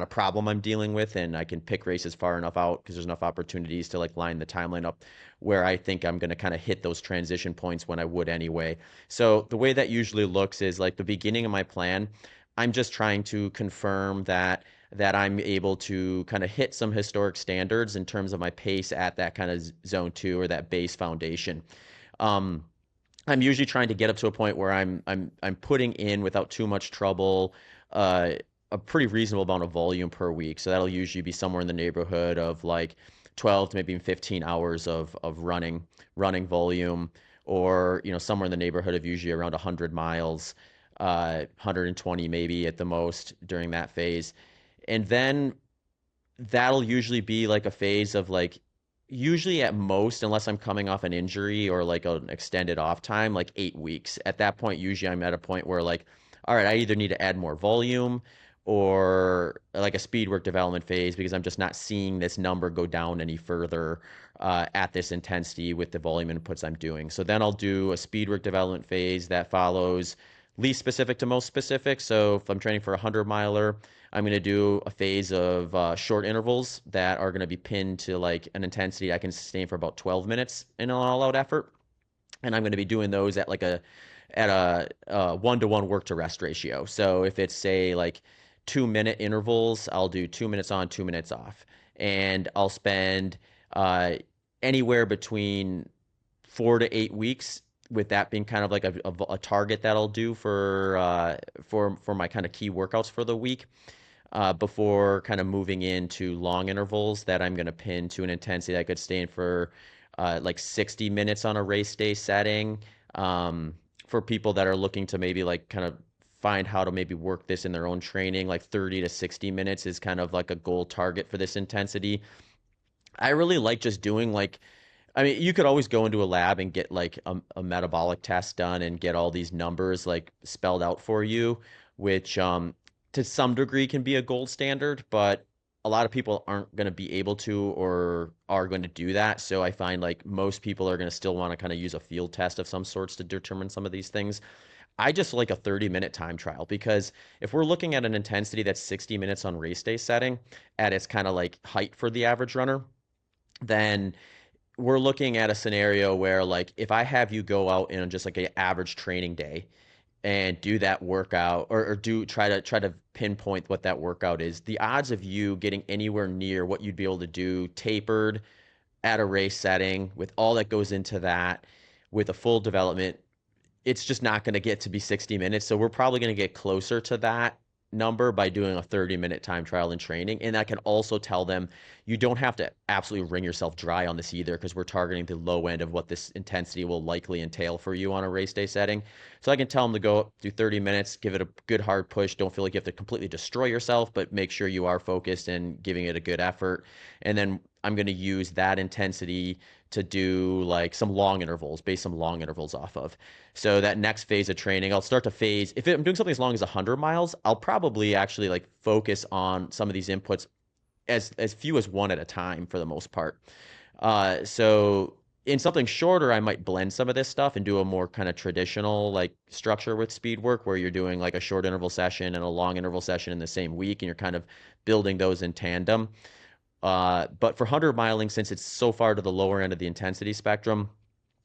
a problem I'm dealing with, and I can pick races far enough out because there's enough opportunities to like line the timeline up where I think I'm going to kind of hit those transition points when I would anyway. So the way that usually looks is like the beginning of my plan, I'm just trying to confirm that I'm able to kind of hit some historic standards in terms of my pace at that kind of zone two or that base foundation. Um, I'm usually trying to get up to a point where I'm putting in without too much trouble uh, a pretty reasonable amount of volume per week. So that'll usually be somewhere in the neighborhood of like 12 to maybe 15 hours of running volume, or somewhere in the neighborhood of usually around 100 miles, 120 maybe at the most during that phase, and then that'll usually be like a phase of like usually at most, unless I'm coming off an injury or like an extended off time, like 8 weeks. At that point, usually I'm at a point where like, all right, I either need to add more volume or like a speed work development phase because I'm just not seeing this number go down any further at this intensity with the volume inputs I'm doing. So then I'll do a speed work development phase that follows least specific to most specific. So if I'm training for a 100 miler, I'm going to do a phase of short intervals that are going to be pinned to like an intensity I can sustain for about 12 minutes in an all-out effort, and I'm going to be doing those at like a 1-to-1 work to rest ratio. So if it's say like 2 minute intervals, I'll do 2 minutes on, 2 minutes off, and I'll spend uh, anywhere between 4 to 8 weeks with that being kind of like a target that I'll do for my kind of key workouts for the week before kind of moving into long intervals that I'm going to pin to an intensity that I could stay in for like 60 minutes on a race day setting. For people that are looking to maybe like kind of find how to maybe work this in their own training, like 30 to 60 minutes is kind of like a goal target for this intensity. I really like just doing like, I mean, you could always go into a lab and get like a metabolic test done and get all these numbers like spelled out for you, which to some degree can be a gold standard, but a lot of people aren't going to be able to or are going to do that. So I find like most people are going to still want to kind of use a field test of some sorts to determine some of these things. I just like a 30-minute time trial because if we're looking at an intensity that's 60 minutes on race day setting at its kind of like height for the average runner, then we're looking at a scenario where like if I have you go out in just like an average training day and do that workout or do try to pinpoint what that workout is, the odds of you getting anywhere near what you'd be able to do tapered at a race setting with all that goes into that with a full development, it's just not going to get to be 60 minutes. So we're probably going to get closer to that number by doing a 30-minute time trial and training. And I can also tell them you don't have to absolutely wring yourself dry on this either because we're targeting the low end of what this intensity will likely entail for you on a race day setting. So I can tell them to go do 30 minutes, give it a good hard push. Don't feel like you have to completely destroy yourself, but make sure you are focused and giving it a good effort. And then I'm going to use that intensity to do like some long intervals, base some long intervals off of. So that next phase of training, I'll start to phase. If I'm doing something as long as 100 miles, I'll probably actually like focus on some of these inputs as few as one at a time for the most part. So in something shorter, I might blend some of this stuff and do a more kind of traditional like structure with speed work where you're doing like a short interval session and a long interval session in the same week, and you're kind of building those in tandem. But for 100 miling, since it's so far to the lower end of the intensity spectrum,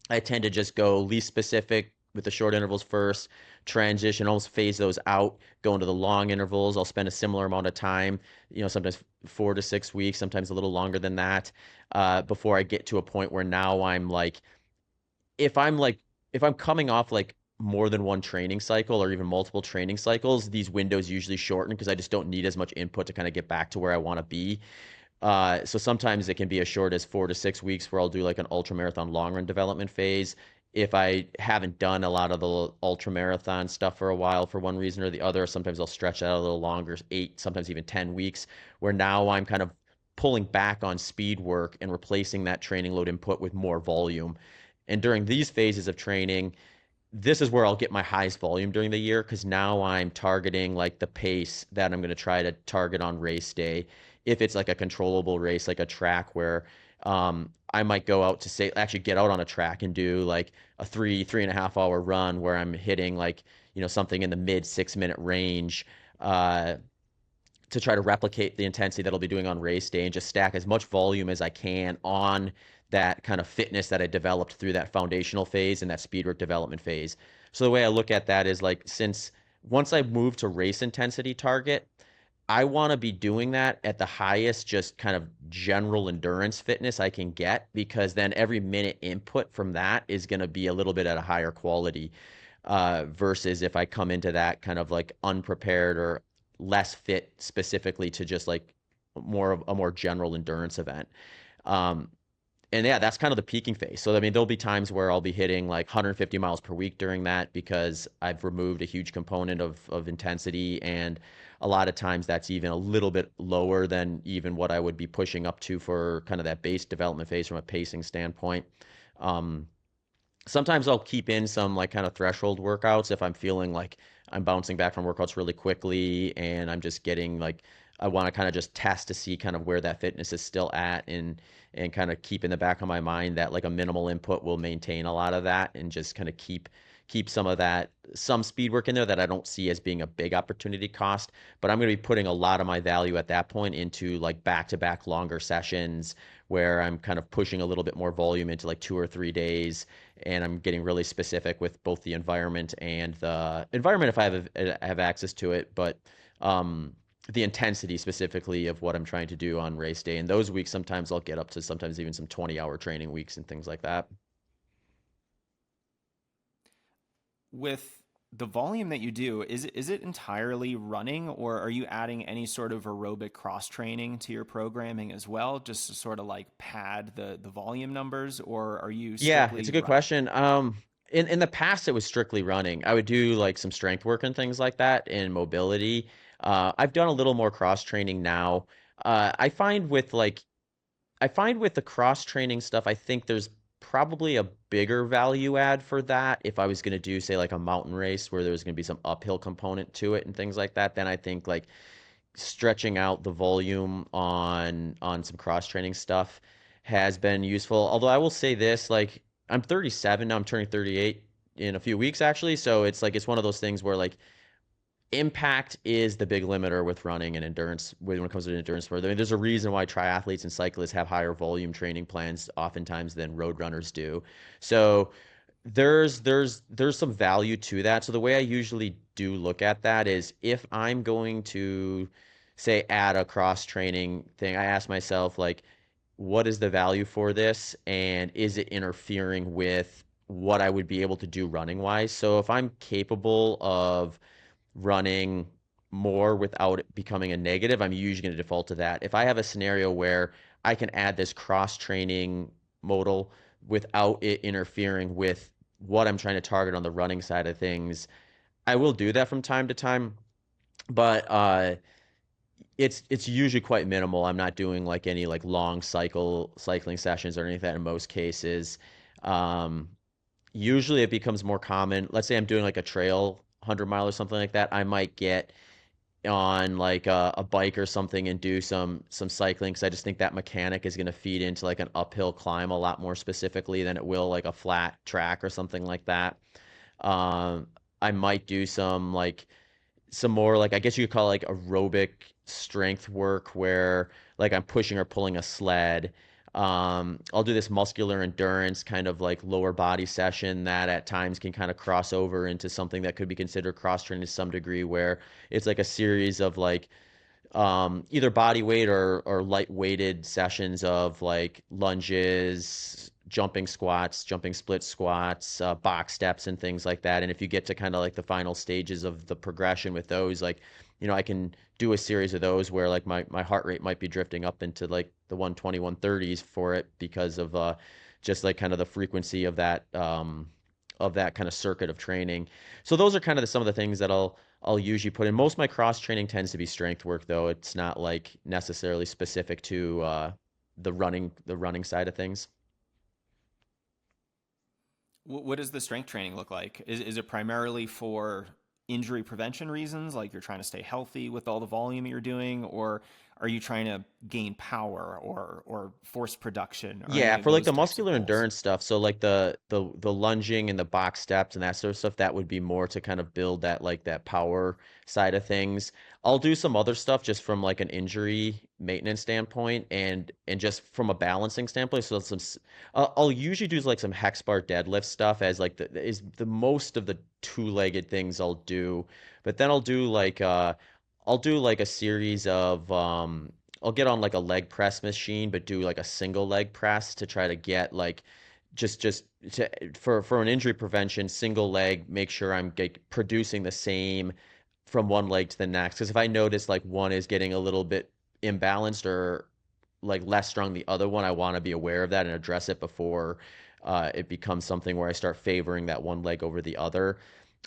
I tend to just go least specific with the short intervals first, transition, almost phase those out, go into the long intervals. I'll spend a similar amount of time, sometimes 4 to 6 weeks, sometimes a little longer than that, before I get to a point where now I'm like, if I'm coming off like more than one training cycle or even multiple training cycles, these windows usually shorten because I just don't need as much input to kind of get back to where I want to be. So sometimes it can be as short as 4 to 6 weeks where I'll do like an ultra marathon long run development phase. If I haven't done a lot of the ultra marathon stuff for a while for one reason or the other, sometimes I'll stretch out a little longer, 8, sometimes even 10 weeks, where now I'm kind of pulling back on speed work and replacing that training load input with more volume. And during these phases of training, this is where I'll get my highest volume during the year because now I'm targeting like the pace that I'm going to try to target on race day. If it's like a controllable race, like a track where I might go out to say actually get out on a track and do like a 3.5 hour run where I'm hitting like something in the mid 6 minute range uh, to try to replicate the intensity that I'll be doing on race day and just stack as much volume as I can on that kind of fitness that I developed through that foundational phase and that speed work development phase. So the way I look at that is like since once I move to race intensity target, I want to be doing that at the highest, just kind of general endurance fitness I can get, because then every minute input from that is going to be a little bit at a higher quality versus if I come into that kind of like unprepared or less fit specifically to just like more of a more general endurance event. Um, And yeah, that's kind of the peaking phase. So I mean, there'll be times where I'll be hitting like 150 miles per week during that because I've removed a huge component of intensity, and a lot of times that's even a little bit lower than even what I would be pushing up to for kind of that base development phase from a pacing standpoint. Um, Sometimes I'll keep in some like kind of threshold workouts if I'm feeling like I'm bouncing back from workouts really quickly and I'm just getting like I want to kind of just test to see kind of where that fitness is still at, and kind of keep in the back of my mind that like a minimal input will maintain a lot of that, and just kind of keep some of that, some speed work in there that I don't see as being a big opportunity cost. But I'm going to be putting a lot of my value at that point into like back to back longer sessions where I'm kind of pushing a little bit more volume into like 2 or 3 days, and I'm getting really specific with both the environment and the environment if I have access to it, but um, the intensity specifically of what I'm trying to do on race day. And those weeks, sometimes I'll get up to sometimes even some 20-hour training weeks and things like that. With the volume that you do, is it entirely running, or are you adding any sort of aerobic cross training to your programming as well, just to sort of like pad the volume numbers, or are you Yeah, it's strictly a good running? question. In the past, it was strictly running. I would do like some strength work and things like that and mobility. I've done a little more cross training now. I find with like I find with the cross training stuff, I think there's probably a bigger value add for that. If I was going to do, say, like a mountain race where there's going to be some uphill component to it and things like that, then I think like stretching out the volume on some cross training stuff has been useful. Although I will say this, like I'm 37 now, I'm turning 38 in a few weeks actually, so it's like it's one of those things where like impact is the big limiter with running and endurance when it comes to endurance sport. I mean, there's a reason why triathletes and cyclists have higher volume training plans oftentimes than road runners do. So there's some value to that. So the way I usually do look at that is if I'm going to say add a cross training thing, I ask myself like, what is the value for this, and is it interfering with what I would be able to do running wise? So if I'm capable of running more without it becoming a negative, I'm usually going to default to that. If I have a scenario where I can add this cross training modal without it interfering with what I'm trying to target on the running side of things, I will do that from time to time. But it's usually quite minimal. I'm not doing like any like long cycling sessions or anything like that in most cases. Um, Usually it becomes more common. Let's say I'm doing like a trail 100 mile or something like that. I might get on like a bike or something and do some cycling because I just think that mechanic is going to feed into like an uphill climb a lot more specifically than it will like a flat track or something like that. Um, I might do some more like I guess you could call it like aerobic strength work where like I'm pushing or pulling a sled. I'll do this muscular endurance kind of like lower body session that at times can kind of cross over into something that could be considered cross training to some degree, where it's like a series of like either body weight or light weighted sessions of like lunges, jumping squats, jumping split squats, box steps, and things like that. And if you get to kind of like the final stages of the progression with those, like, I can do a series of those where like my heart rate might be drifting up into like the 120, 130s for it because of just like kind of the frequency of that kind of circuit of training. So those are kind of some of the things that I'll usually put in. Most of my cross training tends to be strength work, though. It's not like necessarily specific to the running side of things. What does the strength training look like? Is it primarily for injury prevention reasons, like you're trying to stay healthy with all the volume you're doing, or are you trying to gain power or force production or any Yeah, of for like those the types of muscular goals? endurance stuff, so like the lunging and the box steps and that sort of stuff, that would be more to kind of build that like that power side of things. I'll do some other stuff just from like an injury maintenance standpoint and just from a balancing standpoint. So I'll usually do like some hex bar deadlift stuff as like is the most of the two-legged things I'll do. But then I'll do like a series of I'll get on like a leg press machine, but do like a single leg press to try to get like just to for an injury prevention, single leg, make sure I'm producing the same from one leg to the next. Because if I notice like one is getting a little bit imbalanced like less strong the other one, I want to be aware of that and address it before it becomes something where I start favoring that one leg over the other.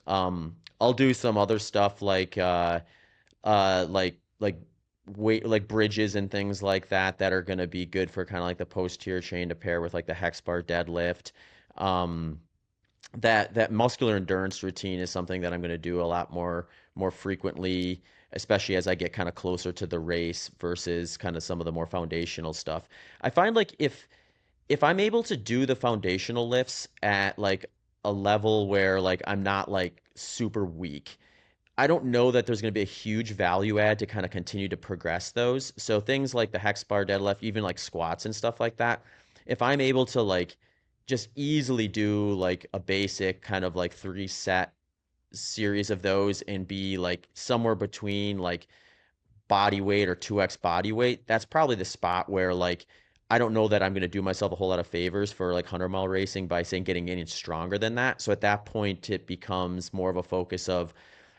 I'll do some other stuff like weight like bridges and things like that that are going to be good for kind of like the posterior chain to pair with like the hex bar deadlift. Um, that muscular endurance routine is something that I'm going to do a lot more frequently, especially as I get kind of closer to the race versus kind of some of the more foundational stuff. I find like if I'm able to do the foundational lifts at like a level where like I'm not like super weak, I don't know that there's going to be a huge value add to kind of continue to progress those. So things like the hex bar deadlift, even like squats and stuff like that, if I'm able to like just easily do like a basic kind of like 3 set series of those and be like somewhere between like body weight or 2x body weight, that's probably the spot where like I don't know that I'm going to do myself a whole lot of favors for like 100-mile racing by saying getting any stronger than that. So at that point, it becomes more of a focus of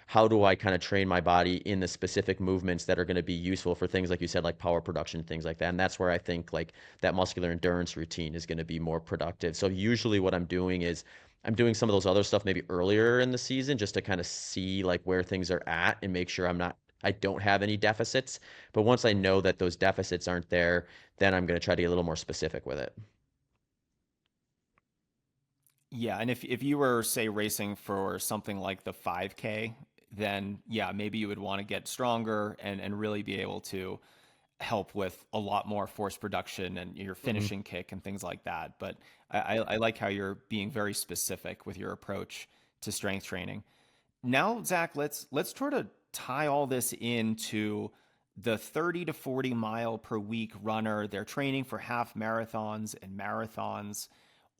how do I kind of train my body in the specific movements that are going to be useful for things like you said, like power production, things like that. And that's where I think like that muscular endurance routine is going to be more productive. So usually what I'm doing is I'm doing some of those other stuff maybe earlier in the season just to kind of see like where things are at and make sure I don't have any deficits. But once I know that those deficits aren't there, then I'm going to try to get a little more specific with it. Yeah, and if you were say racing for something like the 5K, then yeah, maybe you would want to get stronger and really be able to help with a lot more force production and your Hmm. finishing kick and things like that. But I like how you're being very specific with your approach to strength training. Now, Zach, let's try to tie all this into the 30 to 40 mile per week runner. They're training for half marathons and marathons.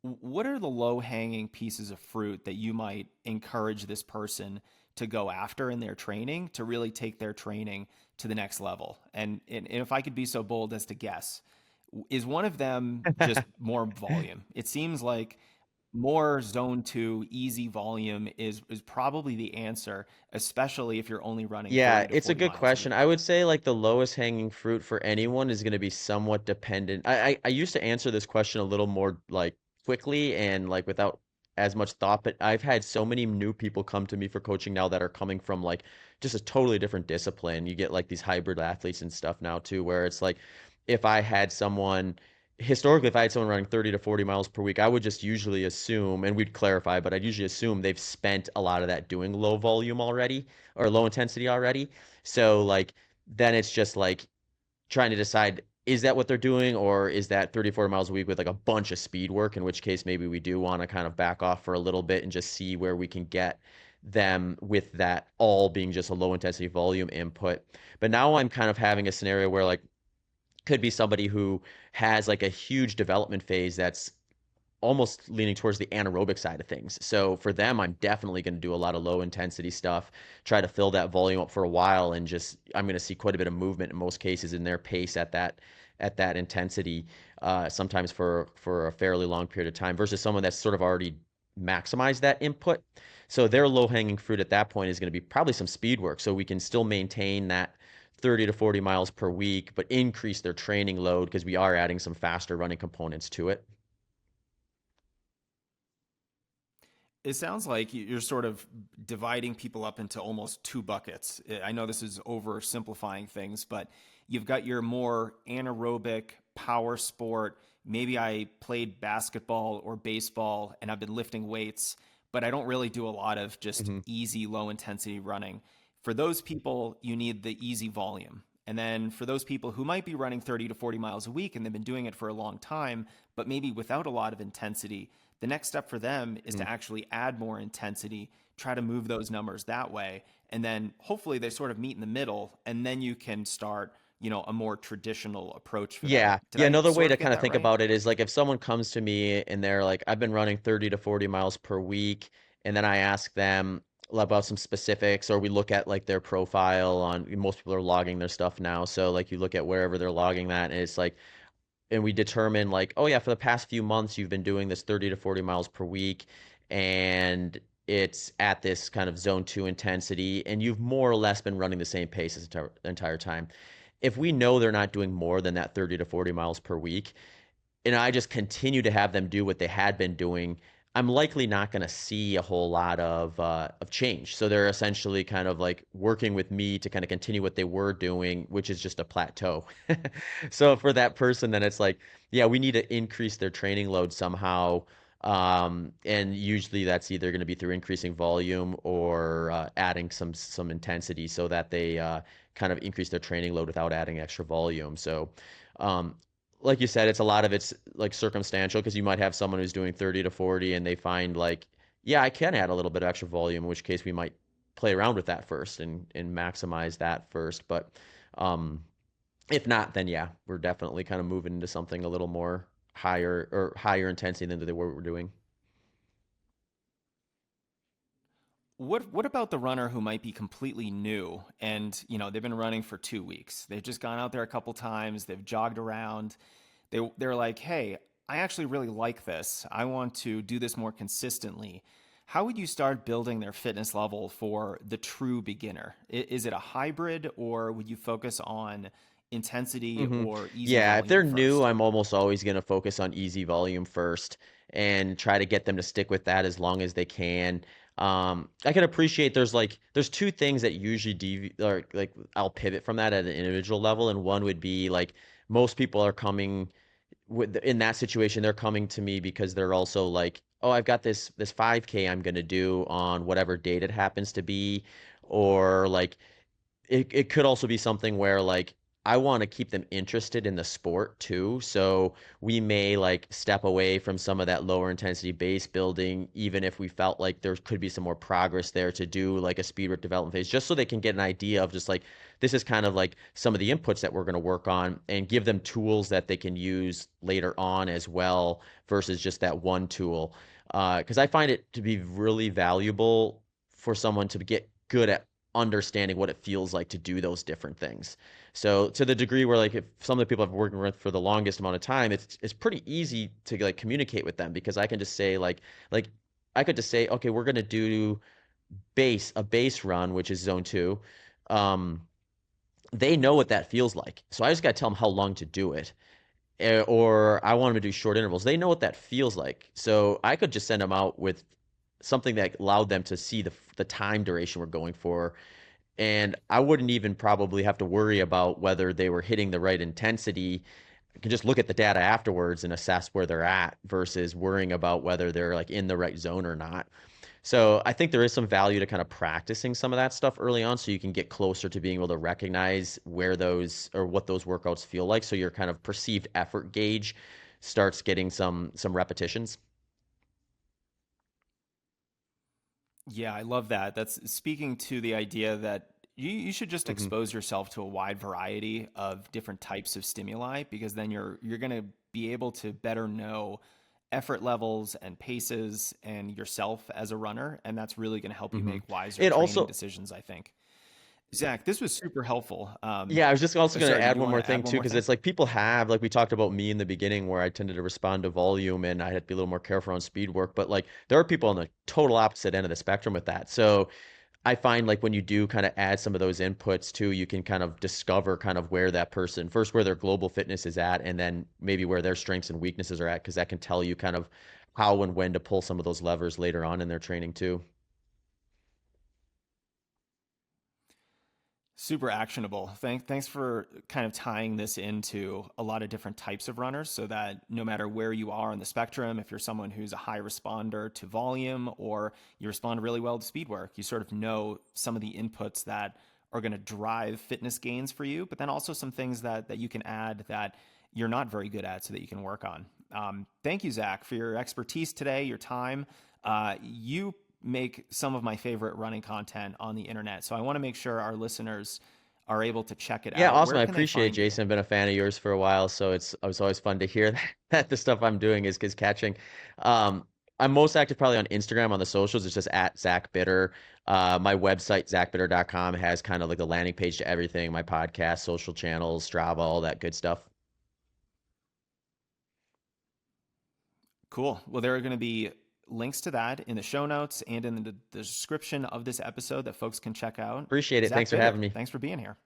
What are the low hanging pieces of fruit that you might encourage this person to go after in their training to really take their training to the next level? And if I could be so bold as to guess, is one of them just more volume? It seems like more zone two, easy volume is probably the answer, especially if you're only running Yeah, 30 to it's a 40 good miles a question. I week. would say like the lowest hanging fruit for anyone is going to be somewhat dependent. I used to answer this question a little more like quickly and like without as much thought, but I've had so many new people come to me for coaching now that are coming from like just a totally different discipline. You get like these hybrid athletes and stuff now too, where it's like if I had someone historically, if I had someone running 30 to 40 miles per week, I would just usually assume, and we'd clarify, but I'd usually assume they've spent a lot of that doing low volume already or low intensity already. So like then it's just like trying to decide is that what they're doing or is that 30 40 miles a week with like a bunch of speed work, in which case maybe we do want to kind of back off for a little bit and just see where we can get them with that all being just a low intensity volume input. But now I'm kind of having a scenario where like could be somebody who has like a huge development phase that's almost leaning towards the anaerobic side of things. So for them, I'm definitely going to do a lot of low intensity stuff, try to fill that volume up for a while, and just I'm going to see quite a bit of movement in most cases in their pace at that intensity, sometimes for a fairly long period of time, versus someone that's sort of already maximized that input. So their low hanging fruit at that point is going to be probably some speed work, so we can still maintain that 30 to 40 miles per week, but increase their training load because we are adding some faster running components to it. It sounds like you're sort of dividing people up into almost two buckets. I know this is oversimplifying things, but you've got your more anaerobic power sport. Maybe I played basketball or baseball and I've been lifting weights, but I don't really do a lot of just Hmm. easy, low intensity running. For those people, you need the easy volume. And then for those people who might be running 30 to 40 miles a week and they've been doing it for a long time, but maybe without a lot of intensity, the next step for them is to actually add more intensity, try to move those numbers that way. And then hopefully they sort of meet in the middle. And then you can start, a more traditional approach for them. Yeah. Did Yeah. I Another way sort to of get kind of that think right? about it is like if someone comes to me and they're like, I've been running 30 to 40 miles per week, and then I ask them about some specifics, or we look at like their profile on most people are logging their stuff now. So like you look at wherever they're logging that, and it's like, and we determine like, oh yeah, for the past few months you've been doing this 30 to 40 miles per week, and it's at this kind of zone two intensity, and you've more or less been running the same pace as the entire time. if we know they're not doing more than that 30 to 40 miles per week, and I just continue to have them do what they had been doing, I'm likely not going to see a whole lot of change. So they're essentially kind of like working with me to kind of continue what they were doing, which is just a plateau. So for that person, then it's like, yeah, we need to increase their training load somehow. And usually that's either going to be through increasing volume or adding some intensity so that they kind of increase their training load without adding extra volume. So um, like you said, it's a lot of it's like circumstantial because you might have someone who's doing 30 to 40 and they find like, yeah, I can add a little bit of extra volume, in which case we might play around with that first and maximize that first. But um, if not, then yeah, we're definitely kind of moving into something a little more higher intensity than what we're doing. What about the runner who might be completely new and, they've been running for 2 weeks? They've just gone out there a couple times, they've jogged around. They're like, "Hey, I actually really like this. I want to do this more consistently." How would you start building their fitness level for the true beginner? Is it a hybrid, or would you focus on intensity hmm or easy Yeah, if they're volume new, first? I'm almost always going to focus on easy volume first and try to get them to stick with that as long as they can. I can appreciate there's two things that usually or like I'll pivot from that at an individual level, and one would be like most people are coming in that situation, they're coming to me because they're also like, oh, I've got this 5K I'm going to do on whatever date it happens to be, or like it could also be something where like I want to keep them interested in the sport too. So we may like step away from some of that lower intensity base building, even if we felt like there could be some more progress there to do like a speed work development phase, just so they can get an idea of just like this is kind of like some of the inputs that we're going to work on and give them tools that they can use later on as well versus just that one tool. Because I find it to be really valuable for someone to get good at understanding what it feels like to do those different things. So to the degree where like if some of the people I've worked with for the longest amount of time, it's pretty easy to like communicate with them because I can just say like I could just say, okay, we're gonna do a base run, which is zone two. Um, they know what that feels like. So I just gotta tell them how long to do it. Or I want them to do short intervals. They know what that feels like. So I could just send them out with something that allowed them to see the time duration we're going for, and I wouldn't even probably have to worry about whether they were hitting the right intensity. I can just look at the data afterwards and assess where they're at versus worrying about whether they're like in the right zone or not. So I think there is some value to kind of practicing some of that stuff early on so you can get closer to being able to recognize where those or what those workouts feel like. So your kind of perceived effort gauge starts getting some repetitions. Yeah, I love that. That's speaking to the idea that you should just hmm expose yourself to a wide variety of different types of stimuli, because then you're going to be able to better know effort levels and paces and yourself as a runner, and that's really going to help you hmm make wiser It training also decisions, I think. Zach, this was super helpful. Yeah, I was just also going to Sorry, did add you one want more to add thing one too, more because thing? it's like people have, like we talked about me in the beginning, where I tended to respond to volume and I had to be a little more careful on speed work. But like there are people on the total opposite end of the spectrum with that. So I find like when you do kind of add some of those inputs too, you can kind of discover kind of where that person, first where their global fitness is at, and then maybe where their strengths and weaknesses are at, because that can tell you kind of how and when to pull some of those levers later on in their training too. Super actionable. Thanks for kind of tying this into a lot of different types of runners so that no matter where you are on the spectrum, if you're someone who's a high responder to volume or you respond really well to speed work, you sort of know some of the inputs that are going to drive fitness gains for you, but then also some things that you can add that you're not very good at so that you can work on. Thank you, Zach, for your expertise today, your time. You make some of my favorite running content on the internet. So I want to make sure our listeners are able to check it Yeah, out. awesome. Where I can they appreciate it, find you? Jason. I've been a fan of yours for a while, so it's always fun to hear that the stuff I'm doing is catching. Um, I'm most active probably on Instagram on the socials. It's just at Zach Bitter. My website, zachbitter.com, has kind of like a landing page to everything, my podcast, social channels, Strava, all that good stuff. Cool. Well, there are going to be links to that in the show notes and in the description of this episode that folks can check out. Appreciate it. Zach Thanks for Bitter, having me. thanks for being here.